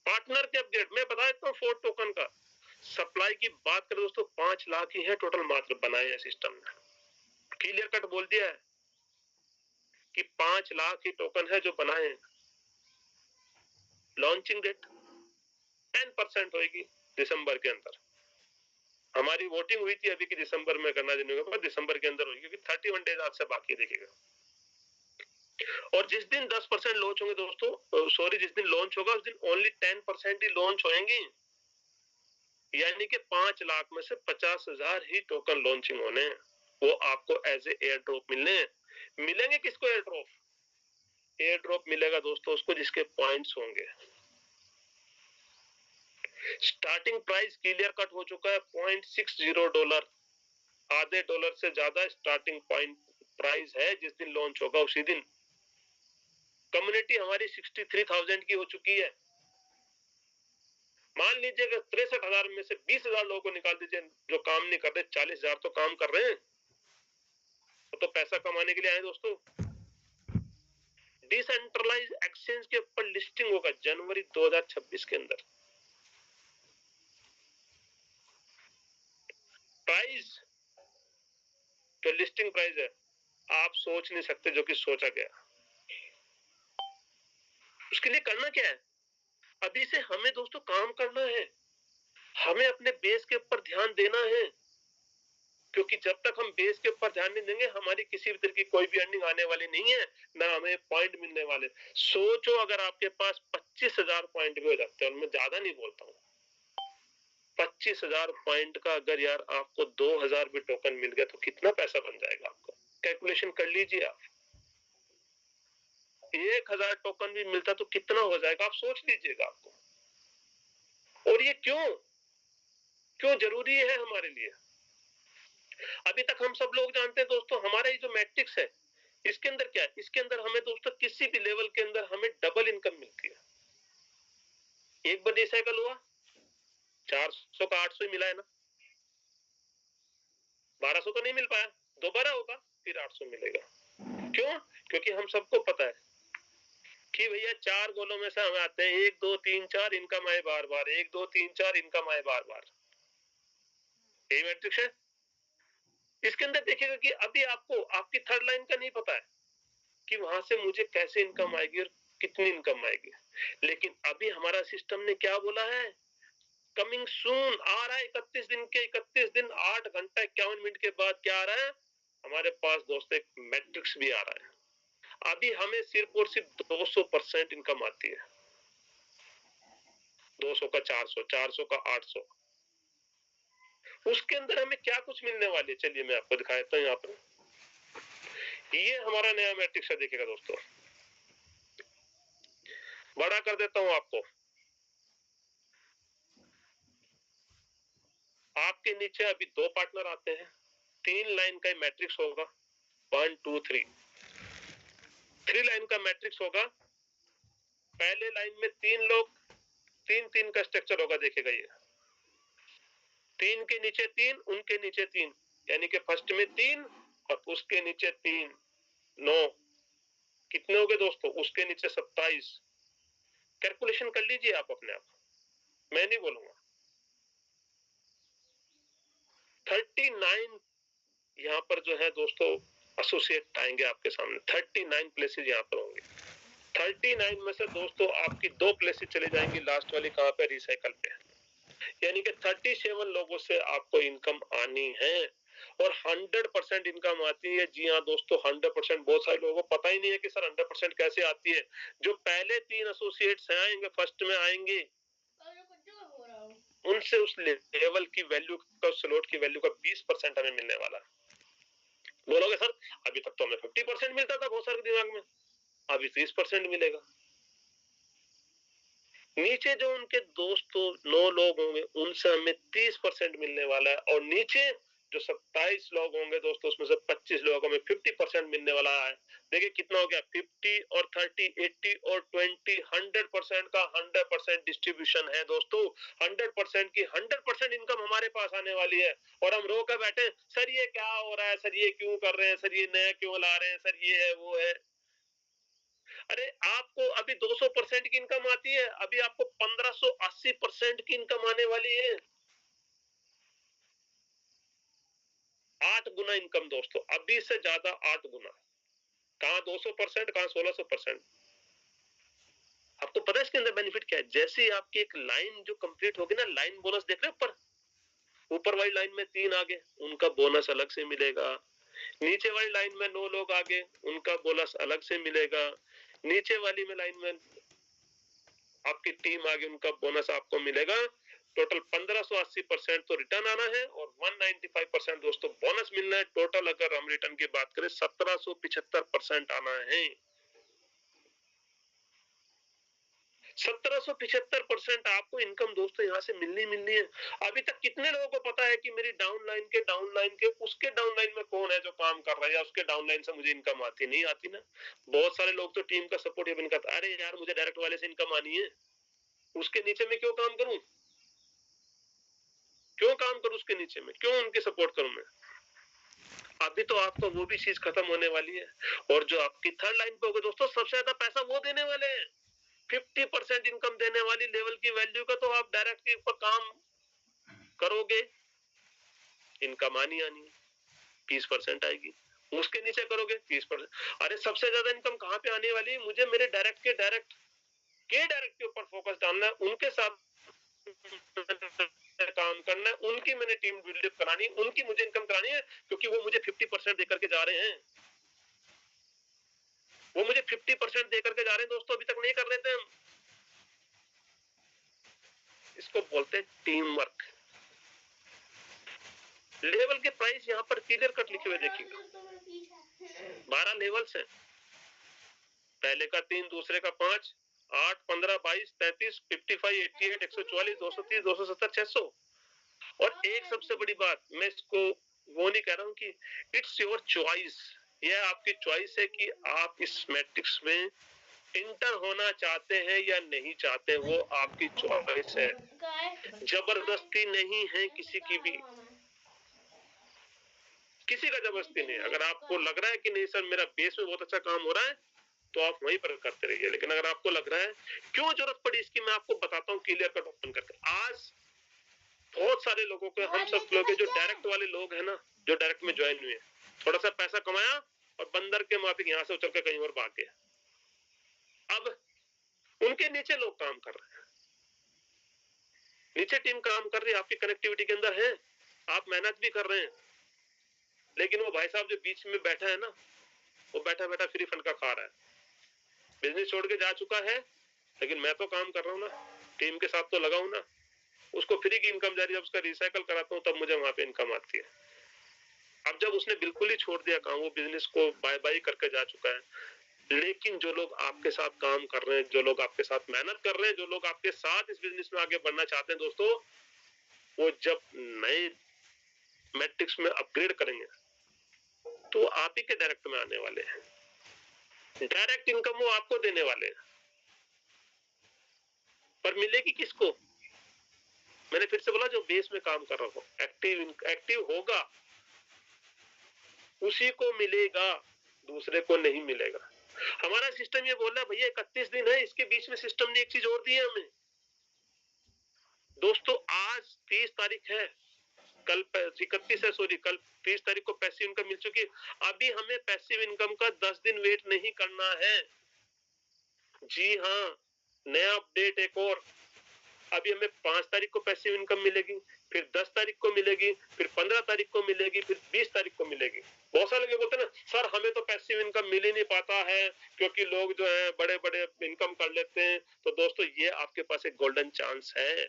पार्टनर के अपग्रेड मैं बता देता हूँ 4 टोकन का। सप्लाई की बात करें दोस्तों 5 लाख ही है टोटल मात्र बनाए हैं सिस्टम में। क्लियर कट बोल दिया है कि 5 लाख ही टोकन है जो बनाए हैं। लॉन्चिंग डेट 10% होगी दिसंबर के अंदर। हमारी वोटिंग हुई थी अभी कि दिसंबर में करना, देने के बाद दिसंबर के अंदर होगी, क्योंकि 31 डेज आज से बाकी है देखिएगा। और जिस दिन 10% लॉन्च होंगे दोस्तों, सॉरी जिस दिन लॉन्च होगा उस दिन ओनली 10% ही लॉन्च होंगी, यानी कि 5 लाख में से 50,000 ही टोकन लॉन्चिंग होने हैं। वो आपको एज ए एयर ड्रॉप मिलने हैं। मिलेंगे किसको एयर ड्रॉप? एयर ड्रॉप मिलेगा दोस्तों उसको जिसके पॉइंट्स होंगे। स्टार्टिंग प्राइस क्लियर कट हो चुका है $0.60, आधे डॉलर से ज्यादा स्टार्टिंग पॉइंट प्राइस है। जिस दिन लॉन्च होगा उसी दिन कम्युनिटी हमारी 63,000 की हो चुकी है। मान लीजिए कि 63,000 में से 20,000 लोगों को निकाल दीजिए जो काम नहीं कर रहे, 40,000 तो काम कर रहे हैं, तो पैसा कमाने के लिए आए दोस्तों। डिसेंट्रलाइज एक्सचेंज के ऊपर लिस्टिंग होगा जनवरी 2026 के अंदर। प्राइस जो लिस्टिंग प्राइस है आप सोच नहीं सकते जो कि सोचा गया। उसके लिए करना क्या है? अभी से हमें दोस्तों काम करना है, हमें अपने बेस के ऊपर ध्यान देना है, क्योंकि जब तक हम बेस के ऊपर ध्यान नहीं देंगे हमारी किसी भी तरह की कोई भी अर्निंग आने वाली नहीं है, ना हमें पॉइंट मिलने वाले। सोचो अगर आपके पास 25,000 पॉइंट भी हो जाते हैं, और मैं ज्यादा नहीं बोलता हूँ, 25,000 पॉइंट का अगर यार आपको 2,000 भी टोकन मिल गया तो कितना पैसा बन जाएगा आपका? कैलकुलेशन कर लीजिए आप। 1,000 टोकन भी मिलता तो कितना हो जाएगा, आप सोच लीजिएगा आपको। और ये क्यों जरूरी है हमारे लिए? अभी तक हम सब लोग जानते हैं दोस्तों, हमारा ये जो मैट्रिक्स है इसके अंदर क्या है? इसके अंदर हमें दोस्तों किसी भी लेवल के अंदर हमें डबल इनकम मिलती है। एक बार साइकिल हुआ 400 का 800 ही मिला है ना, 1200 तो नहीं मिल पाया, दोबारा होगा फिर 800 मिलेगा। क्यों? क्योंकि हम सबको पता है कि भैया 4 गोलों में से हमें आते हैं 1 2 3 4 इनकम आए बार बार, 1 2 3 4 इनकम आए बार बार। यही मैट्रिक्स है। इसके अंदर देखिएगा कि अभी आपको आपकी थर्ड लाइन का नहीं पता है कि वहां से मुझे कैसे इनकम आएगी और कितनी इनकम आएगी, लेकिन अभी हमारा सिस्टम ने क्या बोला है? कमिंग सून आ रहा है 31 दिन के 31 दिन 8 घंटा 51 मिनट के बाद क्या आ रहा है हमारे पास दोस्तों? एक मैट्रिक्स भी आ रहा है। अभी हमें सिर्फ और सिर्फ 200% इनकम आती है। 200 का 400, 400 का 800। उसके अंदर हमें क्या कुछ मिलने वाली है, चलिए मैं आपको दिखा देता हूँ यहाँ पर। ये हमारा नया मैट्रिक्स है, देखिएगा दोस्तों, बड़ा कर देता हूं आपको। आपके नीचे अभी 2 पार्टनर आते हैं, 3 लाइन का मैट्रिक्स होगा, 1 2 3, 3 लाइन का मैट्रिक्स होगा। पहले लाइन में 3 लोग, 3-3 का स्ट्रक्चर होगा, देखिएगा ये 3 के नीचे 3, उनके नीचे 3, यानी कि फर्स्ट में 3 और उसके नीचे 3, 9। कितने हो गए दोस्तों? उसके नीचे 27। कैलकुलेशन कर लीजिए आप अपने आप, मैं नहीं बोलूंगा। 39 यहाँ पर जो है दोस्तों एसोसिएट आएंगे आपके सामने, 39 प्लेसेस यहाँ पर होंगे। 39 में से दोस्तों आपकी 2 प्लेसेस चले जाएंगी लास्ट वाली, कहाँ पे? रिसाइकल पे। यानी कि 37 लोगों से आपको इनकम आनी है और 100% इनकम आती है। जी हाँ दोस्तों, 100%। बहुत सारे लोगों को पता ही नहीं है कि सर 100% कैसे आती है। जो पहले 3 एसोसिएट्स आएंगे, फर्स्ट में आएंगे, उनसे उस लेवल की वैल्यू का, स्लॉट की वैल्यू का 20% हमें मिलने वाला है। बोलोगे सर अभी तक तो हमें 50% मिलता था बहुत सारे दिमाग में, अभी 30% मिलेगा। नीचे जो उनके दोस्तों 9 लोग होंगे, उनसे हमें 30% मिलने वाला है, और नीचे जो 27 लोग होंगे दोस्तों, उसमें से 25 लोगों को हमें 50% मिलने वाला है। देखिए कितना हो गया, 50 और 30, 80 और 20, 100% का 100% डिस्ट्रीब्यूशन है दोस्तों। 100% की 100% इनकम हमारे पास आने वाली है, और हम रो कर बैठे सर ये क्या हो रहा है, सर ये क्यों कर रहे हैं, सर ये नया क्यों ला रहे हैं, सर ये है वो है। अरे आपको अभी 200% की इनकम आती है, अभी आपको 1580% की इनकम आने वाली है। 8 गुना इनकम दोस्तों, अभी से ज्यादा 8 गुना। कहां 200%, कहां 1600%। आपको पता है इसके अंदर बेनिफिट क्या है? जैसे ही आपकी एक लाइन जो कंप्लीट होगी ना, लाइन बोनस देख रहे हो ऊपर वाली लाइन में 3 आगे, उनका बोनस अलग से मिलेगा। नीचे वाली लाइन में 9 लोग आगे, उनका बोनस अलग से मिलेगा। नीचे वाली में लाइन में आपकी टीम आगे, उनका बोनस आपको मिलेगा। टोटल 1580% तो रिटर्न आना है, और 195% दोस्तों बोनस मिलना है। टोटल अगर हम रिटर्न की बात करें 1775% आना है। 1775% आपको इनकम दोस्तों यहाँ से मिलनी है। अभी तक कितने लोगों को पता है कि मेरी डाउनलाइन के उसके डाउनलाइन में कौन है जो काम कर रहा है, या उसके डाउनलाइन से मुझे इनकम आती नहीं आती ना। बहुत सारे लोग तो टीम का सपोर्ट ये करते, अरे यार मुझे डायरेक्ट वाले से इनकम आनी है, उसके नीचे में क्यों काम करूं, उसके नीचे में क्यों उनके सपोर्ट करूं मैं। अभी तो आपको वो भी चीज खत्म होने वाली है, और जो आपकी थर्ड लाइन पे होगा दोस्तों, सबसे ज्यादा पैसा वो देने वाले हैं। 50% इनकम देने वाली लेवल की वैल्यू का तो आप डायरेक्ट के ऊपर काम करोगे, इनकम आनी 20% आएगी। उसके नीचे करोगे 30%। अरे सबसे ज्यादा इनकम कहां पे आने वाली है? मुझे मेरे डायरेक्ट के ऊपर फोकस डालना है, उनके साथ काम करना है, उनकी मैंने टीम बिल्डअप करानी, उनकी मुझे इनकम करानी है, क्योंकि वो मुझे 50% देकर के जा रहे हैं। वो मुझे 50% देकर के जा रहे हैं दोस्तों, अभी तक नहीं कर लेते हम। इसको बोलते हैं टीम वर्क। लेवल के प्राइस यहाँ पर क्लियर कट लिखे हुए देखिएगा। 12 लेवल्स हैं, पहले का 3, दूसरे का 5, 8, 15, 22, 33, 55, 88, 144, 230, 270, 600। और एक सबसे बड़ी बात, मैं इसको वो नहीं कह रहा हूं कि इट्स योर चॉइस, यह आपकी चॉइस है कि आप इस मैट्रिक्स में इंटर होना चाहते हैं या नहीं चाहते, वो आपकी चॉइस है। जबरदस्ती नहीं है किसी की भी, किसी का जबरदस्ती नहीं। अगर आपको लग रहा है कि नहीं सर मेरा बेस में बहुत अच्छा काम हो रहा है, तो आप वहीं पर करते रहिए। लेकिन अगर आपको लग रहा है क्यों जरूरत पड़ी इसकी, मैं आपको बताता हूँ क्लियर कट ओपन करके। आज बहुत सारे लोगों को, हम सब लोग जो डायरेक्ट वाले लोग हैं ना, जो डायरेक्ट में ज्वाइन हुए, थोड़ा सा पैसा कमाया और बंदर के माफिक यहाँ से उछल के कहीं और भाग गए। अब उनके नीचे लोग काम कर रहे हैं, नीचे टीम काम कर रही है, आपकी कनेक्टिविटी के अंदर है, आप मेहनत भी कर रहे हैं, लेकिन वो भाई साहब जो बीच में बैठा है ना, वो बैठा बैठा फ्री फंड का खा रहा है। बिजनेस छोड़ के जा चुका है, लेकिन मैं तो काम कर रहा हूँ ना। टीम के साथ तो लगाऊं ना, उसको फ्री की इनकम जा रही है, जब उसका रिसाइकल कराता हूँ तब मुझे वहां पे इनकम आती है। अब जब उसने बिल्कुल ही छोड़ दिया काम, वो बिजनेस को बाय बाय करके जा चुका है, लेकिन जो लोग आपके साथ काम कर रहे हैं, जो लोग आपके साथ मेहनत कर रहे हैं, जो लोग आपके साथ इस बिजनेस में आगे बढ़ना चाहते हैं दोस्तों, वो जब नए मैट्रिक्स में अपग्रेड करेंगे तो आप ही के डायरेक्ट में आने वाले हैं, डायरेक्ट इनकम वो आपको देने वाले हैं। पर मिलेगी किसको? मैंने फिर से बोला, जो बेस में काम कर रहा हो, एक्टिव होगा, उसी को मिलेगा, दूसरे को नहीं मिलेगा। हमारा सिस्टम ये बोल रहा है भैया 31 दिन है, इसके बीच में सिस्टम ने एक चीज और दी है हमें दोस्तों। आज 30 तारीख है, कल 31 है, सॉरी, कल 30 तारीख को पैसिव इनकम मिल चुकी है। अभी हमें पैसिव इनकम का 10 दिन वेट नहीं करना है। जी हाँ, नया अपडेट एक और, अभी हमें 5 तारीख को पैसिव इनकम मिलेगी, फिर 10 तारीख को मिलेगी, फिर 15 तारीख को मिलेगी, फिर 20 तारीख को मिलेगी। बहुत सारे लोग बोलते हैं ना, सर हमें तो पैसिव इनकम मिल ही नहीं पाता है क्योंकि लोग जो है बड़े बड़े इनकम कर लेते हैं। तो दोस्तों ये आपके पास एक गोल्डन चांस है।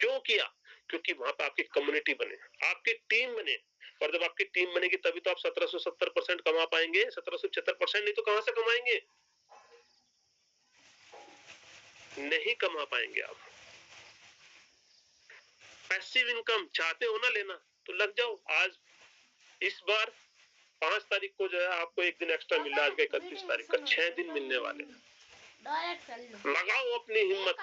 क्यों किया? क्योंकि वहां पर आपकी कम्युनिटी बने, आपकी टीम बने, और जब आपकी टीम बनेगी तभी तो आप 1770% कमा पाएंगे। 1776% नहीं तो कहां से कमाएंगे? नहीं कमा पाएंगे आप। पैसिव इनकम चाहते हो ना लेना, तो लग जाओ आज। इस बार 5 तारीख को जो है आपको एक दिन एक्स्ट्रा मिल रहा है, आज 31 तारीख का 6 दिन मिलने वाले। लगाओ अपनी हिम्मत,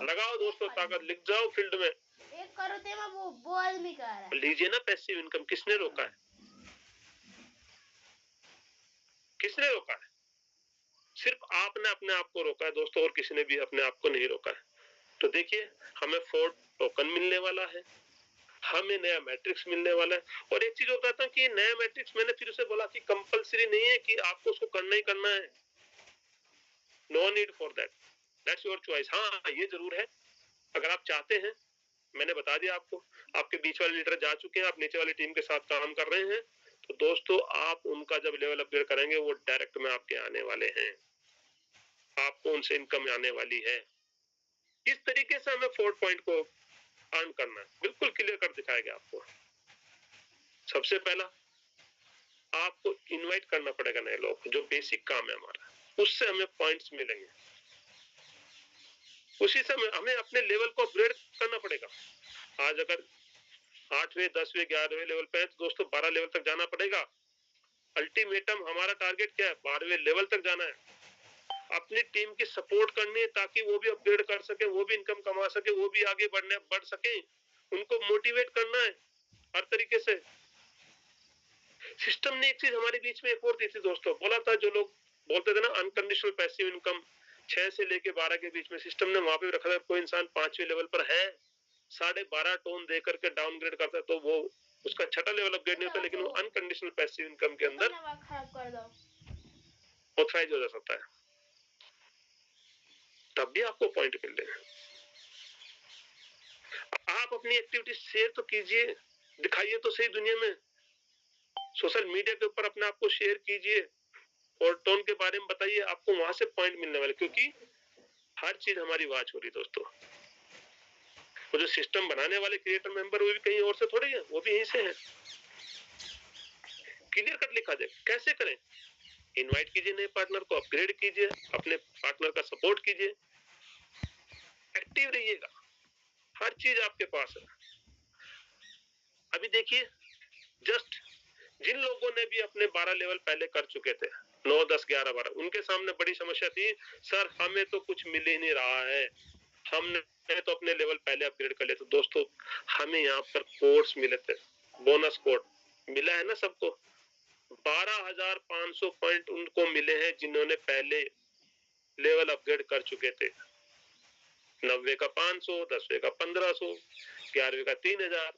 लगाओ दोस्तों ताकत, लिख जाओ फील्ड में, एक करो तेमा वो आदमी कह रहा है। लीजिए ना पैसिव इनकम। किसने रोका है? किसने रोका है? सिर्फ आपने अपने आप को रोका है दोस्तों, और किसी ने भी अपने आप को नहीं रोका है। तो देखिए, हमें 4 टोकन मिलने वाला है, हमें नया मैट्रिक्स मिलने वाला है। और एक चीज होता था कि नया मैट्रिक्स, मैंने फिर से बोला कि कंपलसरी नहीं है कि आपको उसको करना ही करना है। No need for that, that's your choice. हाँ ये जरूर है, अगर आप चाहते हैं, मैंने बता दिया आपको, आपके बीच वाले लीडर जा चुके हैं, आप नीचे वाली टीम के साथ काम कर रहे हैं, तो दोस्तों आप उनका जब लेवल अपग्रेड करेंगे, वो डायरेक्ट में आपके आने वाले हैं, आपको उनसे इनकम आने वाली है। इस तरीके से हमें 4 पॉइंट को अर्न करना है, बिल्कुल क्लियर कर दिखाया गया आपको। सबसे पहला, आपको इनवाइट करना पड़ेगा नए लोग, जो बेसिक काम है हमारा, उससे हमें पॉइंट्स मिलेंगे, उसी से हमें अपने लेवल को अपग्रेड करना पड़ेगा। आज अगर 8वें 10वें 11वें लेवल पे है तो दोस्तों 12 लेवल तक जाना पड़ेगा। अल्टीमेटम हमारा टारगेट क्या है? 12वें लेवल तक जाना है, अपनी टीम की सपोर्ट करनी है ताकि वो भी अपग्रेड कर सके, वो भी इनकम कमा सके, वो भी आगे बढ़ सके। उनको मोटिवेट करना है हर तरीके से। सिस्टम ने एक चीज हमारे बीच में एक और दी थी दोस्तों, बोला था, जो लोग बोलते थे ना अनकंडीशनल पैसिव इनकम 6 से लेके 12 के बीच में, सिस्टम ने वहां पे रखा था, कोई इंसान 5वें लेवल पर है, 12.5 टोन दे करके डाउनग्रेड करता है, तो वो उसका छठा लेवल अपग्रेड नहीं होता, लेकिन वो अनकंडीशनल पैसिव इनकम के अंदर ऑथराइज हो जा सकता है, तब भी आपको पॉइंट मिल रहे हैं। आप अपनी एक्टिविटी शेयर तो कीजिए, दिखाइए तो सही दुनिया में, सोशल मीडिया के ऊपर अपने आप को शेयर कीजिए और टोन के बारे में बताइए, आपको वहां से पॉइंट मिलने वाले, क्योंकि हर चीज हमारी वॉच हो रही दोस्तों। वो जो सिस्टम बनाने वाले क्रिएटर मेंबर, वो भी कहीं और से थोड़ी है, वो भी यहीं से है। क्लियर कट लिखा जाए, कैसे करें? इनवाइट कीजिए नए पार्टनर को, अपग्रेड कीजिए, अपने पार्टनर का सपोर्ट कीजिए, एक्टिव रहिएगा, हर चीज आपके पास है। अभी देखिए, जस्ट जिन लोगों ने भी अपने 12 लेवल पहले कर चुके थे, 9 10 11 12, उनके सामने बड़ी समस्या थी, सर हमें तो कुछ मिल ही नहीं रहा है, हमने तो अपने लेवल पहले अपग्रेड कर लिए। तो दोस्तों हमें यहाँ पर कोड्स मिले थे, बोनस कोड मिला है ना सबको। 12,500 पॉइंट उनको मिले हैं जिन्होंने पहले लेवल अपग्रेड कर चुके थे। 90 का 500, 10वें का 1500, 11वें का 3000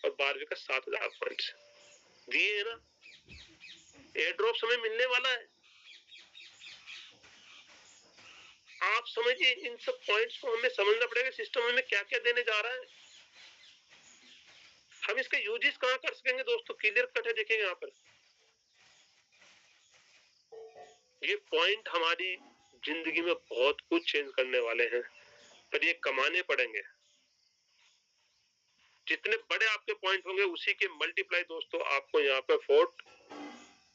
और 12वें का 7000 पॉइंट्स दिए है ना। एयर ड्रॉप हमें मिलने वाला है, आप समझिए। इन सब पॉइंट्स को हमें समझना पड़ेगा, सिस्टम हमें क्या क्या देने जा रहा है, हम इसके यूजेस कहां कर सकेंगे दोस्तों। क्लियर कट है, देखेंगे यहाँ पर ये पॉइंट हमारी जिंदगी में बहुत कुछ चेंज करने वाले हैं, पर ये कमाने पड़ेंगे। जितने बड़े आपके पॉइंट होंगे उसी के मल्टीप्लाई दोस्तों आपको यहाँ पे फोर्ट,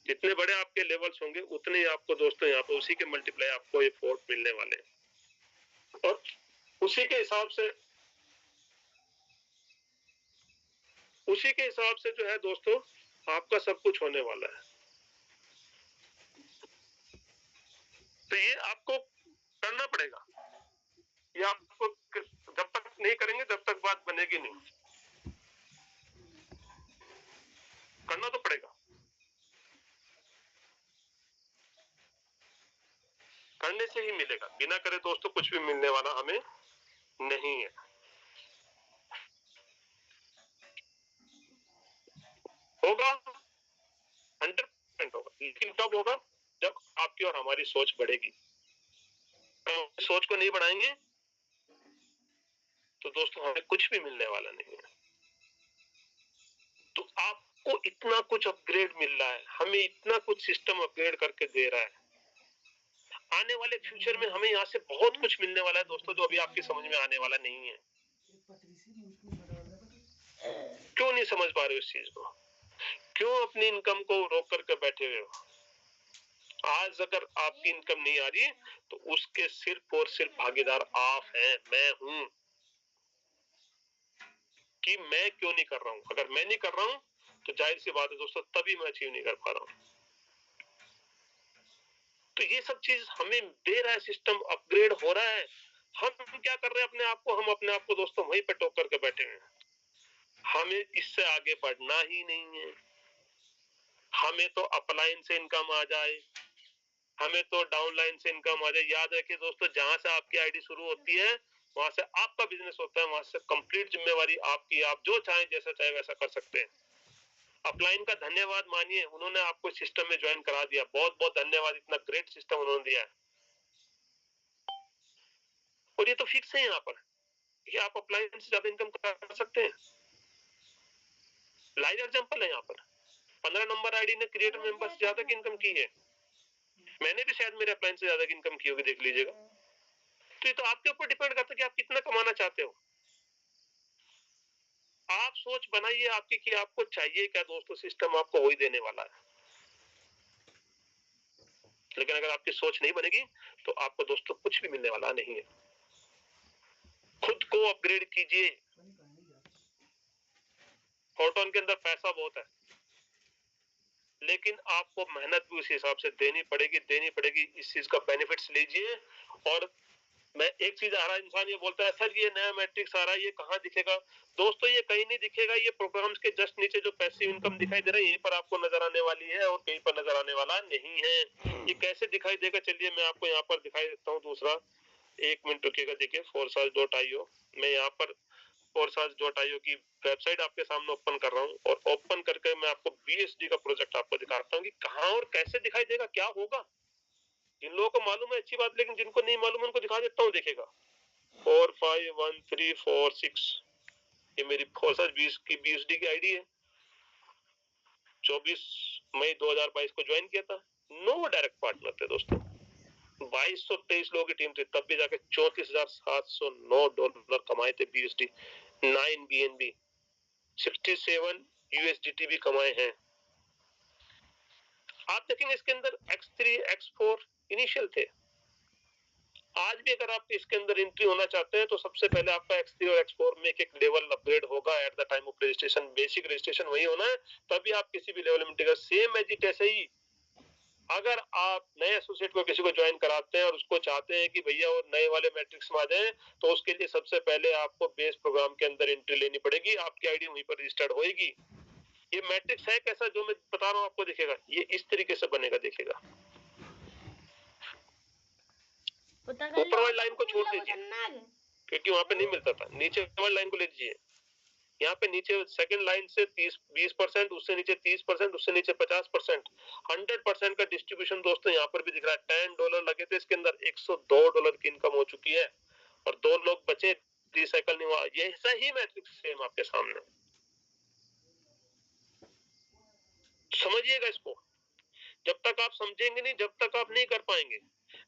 जितने बड़े आपके लेवल्स होंगे उतने आपको दोस्तों यहाँ पे उसी के मल्टीप्लाई आपको ये फोर्ट मिलने वाले हैं। और उसी के हिसाब से जो है दोस्तों आपका सब कुछ होने वाला है। तो ये आपको करना पड़ेगा, ये आपको जब तक नहीं करेंगे तब तक बात बनेगी नहीं। करना तो पड़ेगा, करने से ही मिलेगा, बिना करे दोस्तों कुछ भी मिलने वाला हमें नहीं है। होगा 100% होगा, लेकिन कब होगा? जब आपकी और हमारी सोच बढ़ेगी। सोच को नहीं बढ़ाएंगे तो दोस्तों हमें कुछ भी मिलने वाला नहीं है। तो आपको इतना कुछ अपग्रेड मिल रहा है, हमें इतना कुछ सिस्टम अपग्रेड करके दे रहा है। आने वाले फ्यूचर में हमें यहाँ से बहुत कुछ मिलने वाला है दोस्तों, जो अभी आपकी समझ में आने वाला नहीं है। क्यों नहीं समझ पा रहे हो इस चीज को? क्यों अपनी इनकम को रोक करके बैठे हुए हो? आज अगर आपकी इनकम नहीं आ रही तो उसके सिर्फ और सिर्फ भागीदार आप हैं, मैं हूं। कि मैं क्यों नहीं कर रहा हूं? अगर मैं नहीं कर रहा हूं तो जाहिर सी बात है दोस्तों तभी मैं अचीव नहीं कर पा रहा हूं। तो ये सब चीज हमें दे रहा है, सिस्टम अपग्रेड हो रहा है। हम क्या कर रहे हैं अपने आप को? हम अपने आप को दोस्तों वहीं पे टोक करके बैठे हैं। हमें इससे आगे बढ़ना ही नहीं है। हमें तो अपलाइन से इनकम आ जाए, हमें तो डाउनलाइन से इनकम आ जाए। याद रखिए दोस्तों, जहां से आपकी आईडी शुरू होती है वहां से आपका बिजनेस होता है, वहां से कंप्लीट जिम्मेवारी आपकी। आप जो चाहे जैसा चाहे वैसा कर सकते हैं। अपलाइन का धन्यवाद मानिए, उन्होंने आपको सिस्टम में ज्वाइन करा दिया। बहुत बहुत धन्यवाद, इतना ग्रेट सिस्टम उन्होंने दिया है। और ये तो फिक्स है यहाँ पर कि आप अपलाइन से ज्यादा इनकम कर सकते हैं। लाइव एग्जांपल है यहाँ पर। 15 नंबर आईडी ने क्रिएटर मेंबर से ज्यादा की इनकम की है। मैंने भी शायद मेरे अपलाइन से ज्यादा की इनकम की होगी, देख लीजिएगा। तो ये तो आपके ऊपर डिपेंड करता है कि आप कितना कमाना चाहते हो। आप सोच बनाइए आपकी कि आपको चाहिए क्या दोस्तों। सिस्टम आपको वही देने वाला है। लेकिन अगर आपकी सोच नहीं बनेगी तो आपको दोस्तों कुछ भी मिलने वाला नहीं है। खुद को अपग्रेड कीजिए। फोर्टोन के अंदर पैसा बहुत है, लेकिन आपको मेहनत भी उसी हिसाब से देनी पड़ेगी। इस चीज का बेनिफिट्स लीजिए। और मैं एक चीज, हर इंसान ये बोलता है सर ये नया मैट्रिक्स आ रहा है, ये कहाँ दिखेगा? दोस्तों ये कहीं नहीं दिखेगा। ये प्रोग्राम्स के जस्ट नीचे जो पैसिव इनकम दिखाई दे रहा है यहीं पर आपको नजर आने वाली है, और कहीं पर नजर आने वाला नहीं है। ये कैसे दिखाई देगा? चलिए मैं आपको यहाँ पर दिखाई देता हूँ। दूसरा, एक मिनट रुकिएगा। देखिए forsage.io, मैं यहाँ पर forsage.io की वेबसाइट आपके सामने ओपन कर रहा हूँ, और ओपन करके मैं आपको BSD का प्रोजेक्ट आपको दिखाता हूँ कि कहाँ और कैसे दिखाई देगा, क्या होगा। जिन लोगों को मालूम है अच्छी बात, लेकिन जिनको नहीं मालूम उनको दिखा देता हूँ। देखेगा 451346, ये मेरी forsage 20 की BSD की आईडी है। 24 मई 2022 को ज्वाइन किया था। 9 डायरेक्ट पार्टनर थे दोस्तों, 2223 लोगों की टीम थी, तब भी जाके $34,709 कमाए थे BSD। 9 BNB, 67 USDT भी कमाए हैं। आप देखेंगे इसके अंदर X3 X4 इनिशियल थे। आज भी अगर आप इसके अंदर एंट्री होना चाहते हैं तो सबसे पहले आपका X3 और X4 में एक लेवल अपग्रेड होगा। At the time of registration basic registration वही होना है, तभी आप किसी भी लेवल में टिकेगा। सेम एज इट ऐसे ही अगर आप नए एसोसिएट को किसी को ज्वाइन कराते हैं और उसको चाहते हैं कि भैया वो नए वाले मैट्रिक्स में आ जाए, तो उसके लिए सबसे पहले आपको बेस प्रोग्राम के अंदर एंट्री लेनी पड़ेगी। आपकी आईडी वहीं पर रजिस्टर्ड होएगी। ये मैट्रिक्स है कैसा जो मैं बता रहा हूँ आपको, दिखेगा ये इस तरीके से बनेगा। दिखेगा ऊपर वाली लाइन को छोड़ दीजिए क्योंकि वहां पे नहीं मिलता था। नीचे वाली लाइन को ले लीजिए। यहाँ पे नीचे सेकंड लाइन से 20%, उससे नीचे 30%, उससे नीचे 50%, 100% का डिस्ट्रीब्यूशन दोस्तों यहाँ पर भी दिख रहा है। $10 लगे थे इसके अंदर, $102 की इनकम हो चुकी है, और 2 लोग बचे, रिसाइकल नहीं हुआ। ये सही मैट्रिक्स सेम आपके सामने। समझिएगा इसको। जब तक आप समझेंगे नहीं, जब तक आप नहीं कर पाएंगे।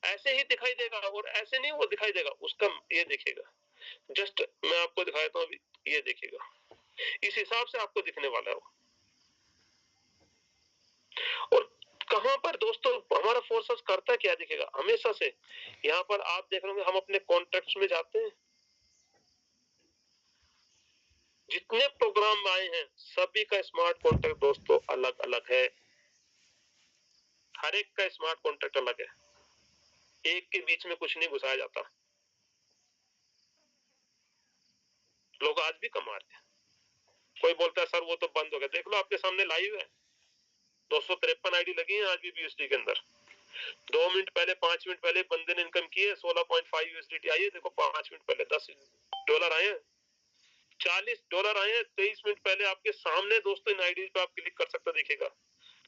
ऐसे ही दिखाई देगा और ऐसे नहीं वो दिखाई देगा, उसका ये देखिएगा, जस्ट मैं आपको दिखा देता हूँ अभी, ये देखिएगा, इस हिसाब से आपको दिखने वाला है वो। और कहां पर दोस्तों हमारा फोर्सेस करता क्या दिखेगा हमेशा से, यहाँ पर आप देख रहे होंगे हम अपने कॉन्ट्रैक्ट्स में जाते हैं, जितने प्रोग्राम आए हैं सभी का स्मार्ट कॉन्ट्रैक्ट दोस्तों अलग अलग है, हर एक का स्मार्ट कॉन्ट्रैक्ट अलग है, एक के बीच में कुछ नहीं घुसाया जाता। लोग आज भी कमा रहे हैं, कोई बोलता है सर वो तो बंद हो गया, देख लो आपके सामने लाइव है, 253 आईडी लगी है आज भी बीएसडी के अंदर। 2 मिनट पहले 5 मिनट पहले बंदे ने इनकम की है, 16.5 यूएसडीटी आई है, देखो 5 मिनट पहले $10 आए हैं, $40 आए हैं 23 मिनट पहले आपके सामने दोस्तों। इन आईडी पे आप क्लिक कर सकते दिखेगा,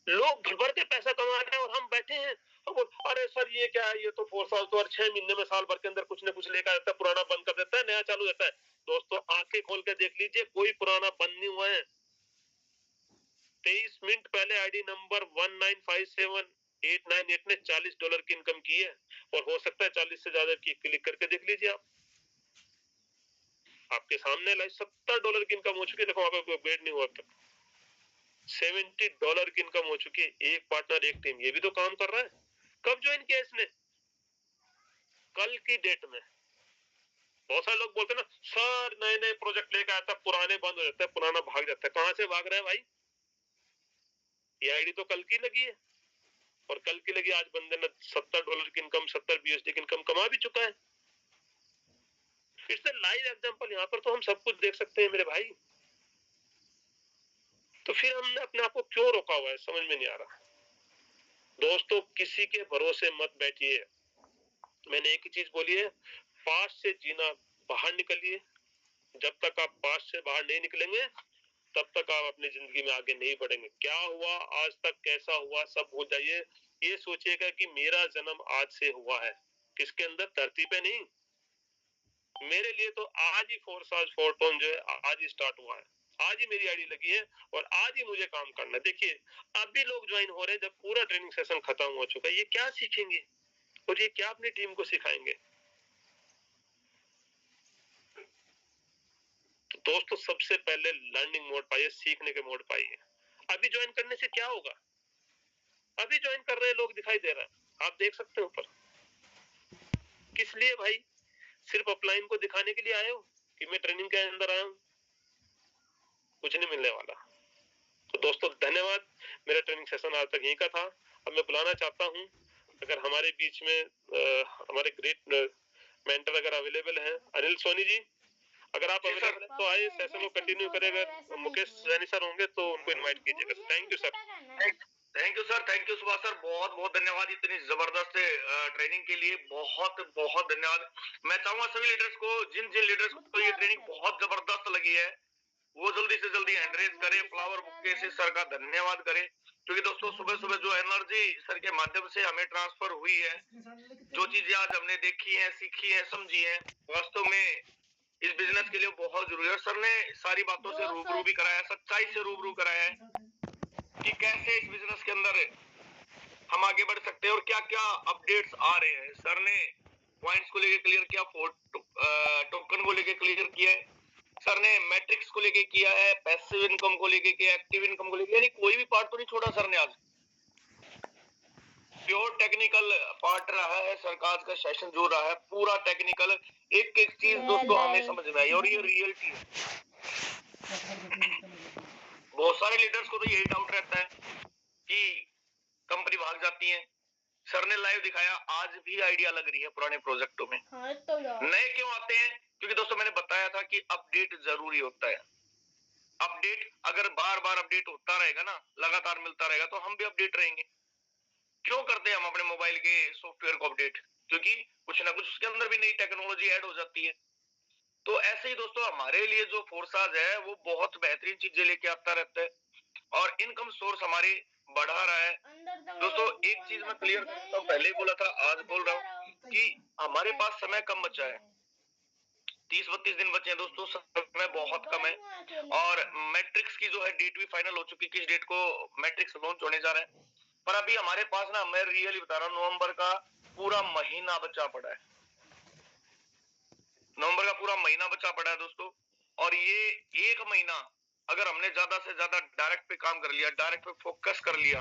लोग भर भर के पैसा कमा रहे हैं और हम बैठे हैं और अरे सर ये क्या है, ये तो 4 साल तो और 6 महीने में साल भर के अंदर कुछ न कुछ लेकर आता है, पुराना बंद कर देता है, नया चालू देता है। दोस्तों आंखें खोल के देख लीजिए, कोई पुराना बंद नहीं हुआ है। 23 मिनट पहले आईडी नंबर 1957898 ने $40 की इनकम की है और हो सकता है 40 से ज्यादा की, क्लिक करके देख लीजिए आप, आपके सामने लाइव $70 की इनकम हो चुकी है, देखो वहां पे अपडेट नहीं हुआ तक, $70 की इनकम हो चुकी है, एक पार्टनर एक टीम, ये भी तो काम कर रहा है। कब ज्वाइन किया इसने, कल की डेट में। बहुत सारे लोग बोलते हैं ना सर नए नए प्रोजेक्ट लेकर आता, पुराने बंद हो जाते हैं, पुराना भाग जाता है, कहां से भाग रहा है भाई, ये आईडी तो कल की लगी है और कल की लगी आज बंदे ने $70 की इनकम, 70 बीएसडी की इनकम कमा भी चुका है। फिर से लाइव एग्जांपल, यहाँ पर तो हम सब कुछ देख सकते हैं मेरे भाई, तो फिर हमने अपने आप को क्यों रोका हुआ है समझ में नहीं आ रहा। दोस्तों किसी के भरोसे मत बैठिए, मैंने एक ही चीज बोली है, पास से जीना बाहर निकलिए, जब तक आप पास से बाहर नहीं निकलेंगे तब तक आप अपनी जिंदगी में आगे नहीं बढ़ेंगे। क्या हुआ आज तक, कैसा हुआ, सब भूल जाइए, ये सोचिएगा कि मेरा जन्म आज से हुआ है, किसके अंदर, धरती पे नहीं। मेरे लिए तो आज ही फोर्टोन जो है आज ही स्टार्ट हुआ है, आज ही मेरी आईडी लगी है और आज ही मुझे काम करना है। देखिए अभी लोग ज्वाइन हो रहे हैं, जब पूरा ट्रेनिंग सेशन खत्म हो चुका है, ये क्या सीखेंगे और ये क्या अपनी टीम को सिखाएंगे। तो दोस्तों सबसे पहले लर्निंग मोड पाइए, सीखने के मोड पाइए। अभी ज्वाइन करने से क्या होगा, अभी ज्वाइन कर रहे लोग दिखाई दे रहा है, आप देख सकते हो ऊपर, किस लिए भाई, सिर्फ अपलाइन को दिखाने के लिए आए हो कि मैं ट्रेनिंग के अंदर आया हूं, कुछ नहीं मिलने वाला। तो दोस्तों धन्यवाद, मेरा ट्रेनिंग सेशन आज तक यहीं का था। अब मैं बुलाना चाहता हूं, अगर हमारे बीच में हमारे ग्रेट मेंटर अगर अवेलेबल हैं, अनिल सोनी जी अगर आप अवेलेबल हैं तो आइए, सेशन को कंटिन्यू करेगा। मुकेश सैनी सर होंगे तो उनको इनवाइट कीजिएगा। Thank you sir. Thank you sir, thank you Subhash sir, बहुत बहुत धन्यवाद इतनी जबरदस्त ट्रेनिंग के लिए, बहुत बहुत धन्यवाद। मैं चाहूंगा सभी लीडर्स को, जिन जिन लीडर्स को ये ट्रेनिंग बहुत जबरदस्त लगी है वो जल्दी से जल्दी हैंड रेज करे, फ्लावर बुके से सर का धन्यवाद करे, क्योंकि दोस्तों सुबह सुबह जो एनर्जी सर के माध्यम से हमें ट्रांसफर हुई है, जो चीजें आज हमने देखी है, सीखी है, समझी है, वास्तव में इस बिजनेस के लिए बहुत जरूरी है। सर ने सारी बातों से रूबरू भी कराया, सच्चाई से रूबरू कराया है कि कैसे इस बिजनेस के अंदर हम आगे बढ़ सकते हैं और क्या क्या अपडेट्स आ रहे हैं। सर ने पॉइंट्स को लेके क्लियर किया, टोकन को लेके क्लियर किया है, सर ने मैट्रिक्स को लेके किया है, पैसिव इनकम को लेके किया, एक्टिव इनकम को लेके, यानी कोई भी पार्ट तो नहीं छोड़ा सर ने। आज प्योर टेक्निकल पार्ट रहा है सर का, आज का सेशन जो रहा है पूरा टेक्निकल, एक एक चीज दोस्तों हमें समझ में आई और ये रियलिटी है। बहुत सारे लीडर्स को तो यही डाउट रहता है कि कंपनी भाग जाती है, सर ने लाइव दिखाया, आज भी आइडिया लग रही है पुराने प्रोजेक्टों में। नए क्यों आते हैं, क्योंकि दोस्तों मैंने बताया था कि अपडेट जरूरी होता है। अपडेट अगर बार बार अपडेट होता रहेगा ना, लगातार मिलता रहेगा, तो हम भी अपडेट रहेंगे। क्यों करते हैं हम अपने मोबाइल के सॉफ्टवेयर को अपडेट, क्योंकि कुछ ना कुछ उसके अंदर भी नई टेक्नोलॉजी ऐड हो जाती है। तो ऐसे ही दोस्तों हमारे लिए जो फोर्साज है वो बहुत बेहतरीन चीजें लेके आता रहता है और इनकम सोर्स हमारे बढ़ा रहा है। दोस्तों एक चीज मैं क्लियर करता हूँ, पहले ही बोला था, आज बोल रहा हूँ कि हमारे पास समय कम बचा है, 30-32 दिन बचे हैं दोस्तों, समय बहुत कम है और मैट्रिक्स की जो है डेट भी फाइनल हो चुकी है, किस डेट को मैट्रिक्स लॉन्च होने जा रहा है। पर अभी हमारे पास ना, मैं रियली बता रहा हूँ, नवंबर का पूरा महीना बचा पड़ा है, नवंबर का पूरा महीना बचा पड़ा है दोस्तों। और ये एक महीना अगर हमने ज्यादा से ज्यादा डायरेक्ट पे काम कर लिया, डायरेक्ट पे फोकस कर लिया,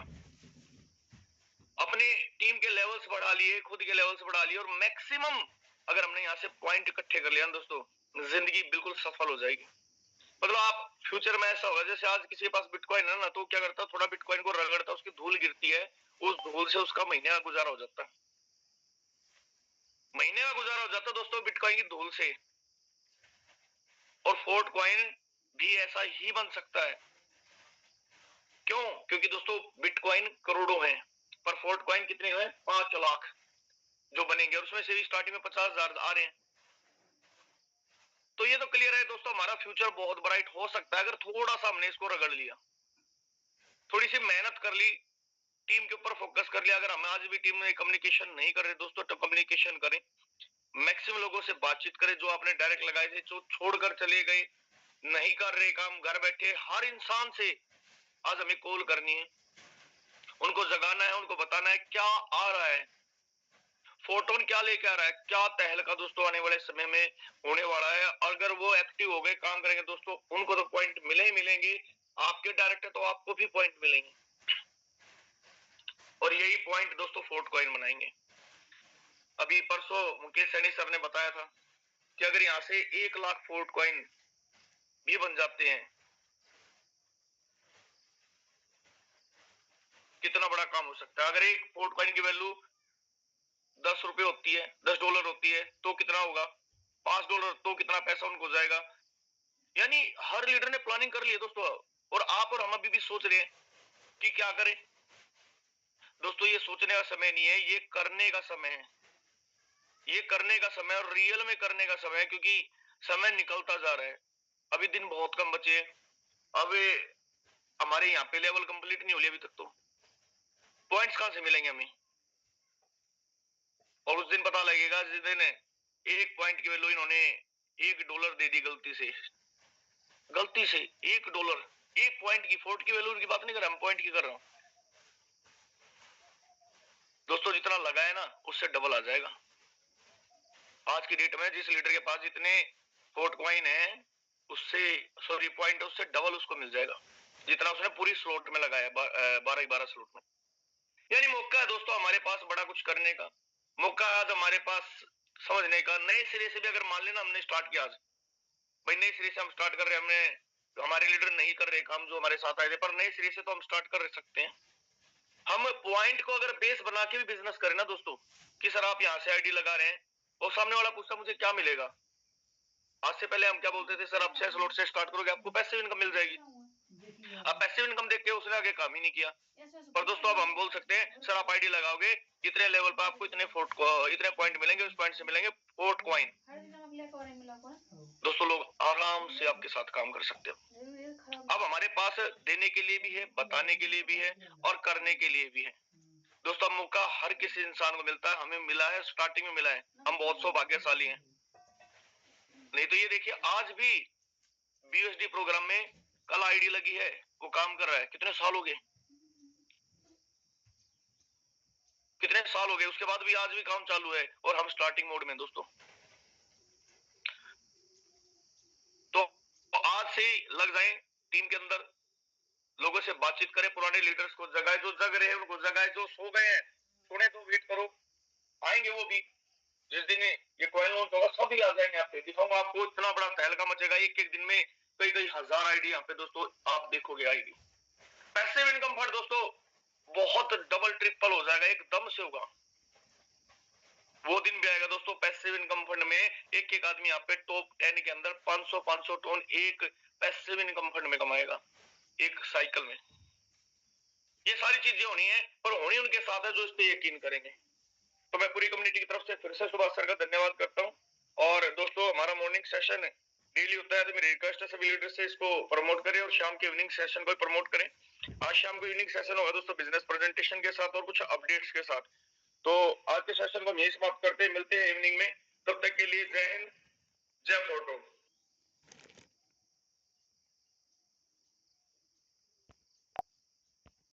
अपने टीम के लेवल्स बढ़ा लिए, खुद के लेवल्स बढ़ा लिए, और मैक्सिमम अगर हमने यहाँ से पॉइंट इकट्ठे कर लिया दोस्तों, जिंदगी बिल्कुल सफल हो जाएगी। मतलब आप फ्यूचर में ऐसा होगा जैसे आज किसी के पास बिटकॉइन है ना, तो क्या करता है, थोड़ा बिटकॉइन को रगड़ता है, उसकी धूल गिरती है, उस धूल से उसका महीने का गुजारा हो जाता है, महीने का गुजारा हो जाता है दोस्तों बिटकॉइन की धूल से। और फोर्ट कॉइन भी ऐसा ही बन सकता है। क्यों? क्योंकि दोस्तों बिटकॉइन करोड़ों हैं, पर फोर्ट कॉइन कितने हुए? 5 लाख जो बनेंगे, और उसमें से भी स्टार्टिंग में 50,000 आ रहे हैं। तो ये तो क्लियर है दोस्तों, हमारा फ्यूचर बहुत ब्राइट हो सकता है अगर थोड़ा सा हमने इसको रगड़ लिया, थोड़ी सी मेहनत कर ली, टीम के ऊपर फोकस कर लिया। अगर हम आज भी टीम में कम्युनिकेशन नहीं कर रहे दोस्तों, तो कम्युनिकेशन करें, मैक्सिमम लोगों से बातचीत करें, जो आपने डायरेक्ट लगाए थे, जो छोड़कर चले गए, नहीं कर रहे काम, घर बैठे, हर इंसान से आज हमें कॉल करनी है, उनको जगाना है, उनको बताना है क्या आ रहा है, फोटोन क्या लेके आ रहा है, क्या तहलका दोस्तों आने वाले समय में होने वाला है। अगर वो एक्टिव हो गए, काम करेंगे दोस्तों, उनको तो पॉइंट मिले ही मिलेंगे, आपके डायरेक्टर तो आपको भी पॉइंट मिलेंगे, और यही पॉइंट दोस्तों फोर्ट कॉइन बनाएंगे। अभी परसों मुकेश सैनी सर ने बताया था कि अगर यहां से 1 लाख फोर्ट कॉइन भी बन जाते हैं, कितना बड़ा काम हो सकता है। अगर एक फोर्ट कॉइन की वैल्यू 10 रुपए होती है, $10 होती है, तो कितना होगा? $5, तो कितना पैसा उनको हो जाएगा। यानी हर लीडर ने प्लानिंग कर ली है दोस्तों, और आप और हम अभी भी सोच रहे हैं कि क्या करें। दोस्तों ये सोचने का समय नहीं है, ये करने का समय है, ये करने का समय, और रियल में करने का समय है, क्योंकि समय निकलता जा रहा है, अभी दिन बहुत कम बचे हैं। अब हमारे यहाँ पे लेवल कंप्लीट नहीं हो अभी तक, तो पॉइंट्स कहां से मिलेंगे हमें? और उस दिन पता लगेगा जिस दिन 1 पॉइंट की वैल्यू इन्होंने $1 दे दी गलती से $1, 1 पॉइंट की, फोर्ट की वैल्यू की बात नहीं कर रहा, हम पॉइंट की कर रहा हूं दोस्तों। जितना लगाए ना उससे डबल आ जाएगा। आज की डेट में जिस लीडर के पास जितने फोर्ट कॉइन है, उससे सॉरी पॉइंट, उससे डबल उसको मिल जाएगा जितना उसने पूरी स्लॉट में लगाया, 12 स्लॉट में। यानी मौका है दोस्तों हमारे पास बड़ा कुछ करने का, मौका आज हमारे पास समझने का। नए सिरे से भी अगर मान लेना हमने स्टार्ट किया आज, भाई नए सिरे से हम स्टार्ट कर रहे हैं, हमने हमारे लीडर नहीं कर रहे काम जो हमारे साथ आए थे, पर नए सिरे से तो हम स्टार्ट कर सकते हैं। हम पॉइंट को अगर बेस बना के भी बिजनेस करें ना दोस्तों, कि सर आप यहाँ से आईडी लगा रहे हैं और सामने वाला पूछता मुझे क्या मिलेगा, आज से पहले हम क्या बोलते थे, सर आप 6 स्लॉट से स्टार्ट करोगे आपको पैसिव इनकम मिल जाएगी। अब पैसिव इनकम देख के उसने आगे काम ही नहीं किया। पर दोस्तों अब हम बोल सकते हैं, सर आप आईडी लगाओगे, इतने लेवल पर आपको इतने पॉइंट मिलेंगे, उस पॉइंट से मिलेंगे फोर्ट कॉइन। दोस्तों लोग आराम से आपके साथ काम कर सकते हो। अब हमारे पास देने के लिए भी है, बताने के लिए भी है, और करने के लिए भी है दोस्तों। मौका हर किसी इंसान को मिलता है, हमें मिला है, स्टार्टिंग में मिला है, हम बहुत सौभाग्यशाली हैं। नहीं तो ये देखिए आज भी बीएसडी प्रोग्राम में कल आईडी लगी है, वो काम कर रहा है, कितने साल हो गए, कितने साल हो गए, उसके बाद भी आज भी काम चालू है, और हम स्टार्टिंग मोड में दोस्तों। तो आज से लग जाए टीम के अंदर, लोगों से बातचीत करें, पुराने लीडर्स को जगाए, जो जग रहे हैं उनको जगाए, जो सो गए हैं सोने तो वेट करो, आएंगे वो भी। जिस दिन ये कॉइन लॉन्च होगा सभी आ जाएंगे, आप दिखाऊंगा आपको, इतना बड़ा तहलका मचेगा, एक दिन में कई हजार आईडी यहाँ पे दोस्तों आप देखोगे आएगी। पैसिव इनकम फंड दोस्तों बहुत डबल ट्रिपल हो जाएगा, एकदम से होगा। वो दिन भी आएगा दोस्तों, पैसिव इनकम फंड में एक आदमी यहाँ पे टॉप 10 के अंदर 500 टन एक पैसिव इनकम फंड में कमाएगा एक साइकिल में। ये सारी चीजें होनी है, पर होनी उनके साथ है जो इस पे यकीन करेंगे। तो मैं पूरी कम्युनिटी की तरफ से फिर से सुभाष सर का धन्यवाद करता हूँ। और दोस्तों हमारा मॉर्निंग सेशन डेली होता है, तो मेरी रिक्वेस्ट है सभी लीडर से इसको प्रमोट करें, और शाम के इवनिंग सेशन को प्रमोट करें। आज शाम को इवनिंग सेशन होगा दोस्तों बिजनेस प्रेजेंटेशन के साथ और कुछ अपडेट्स के साथ। तो आज के सेशन को हम यही समाप्त करते हैं, मिलते हैं इवनिंग में, तब तक के लिए जय हिंद, जय फोर्टो।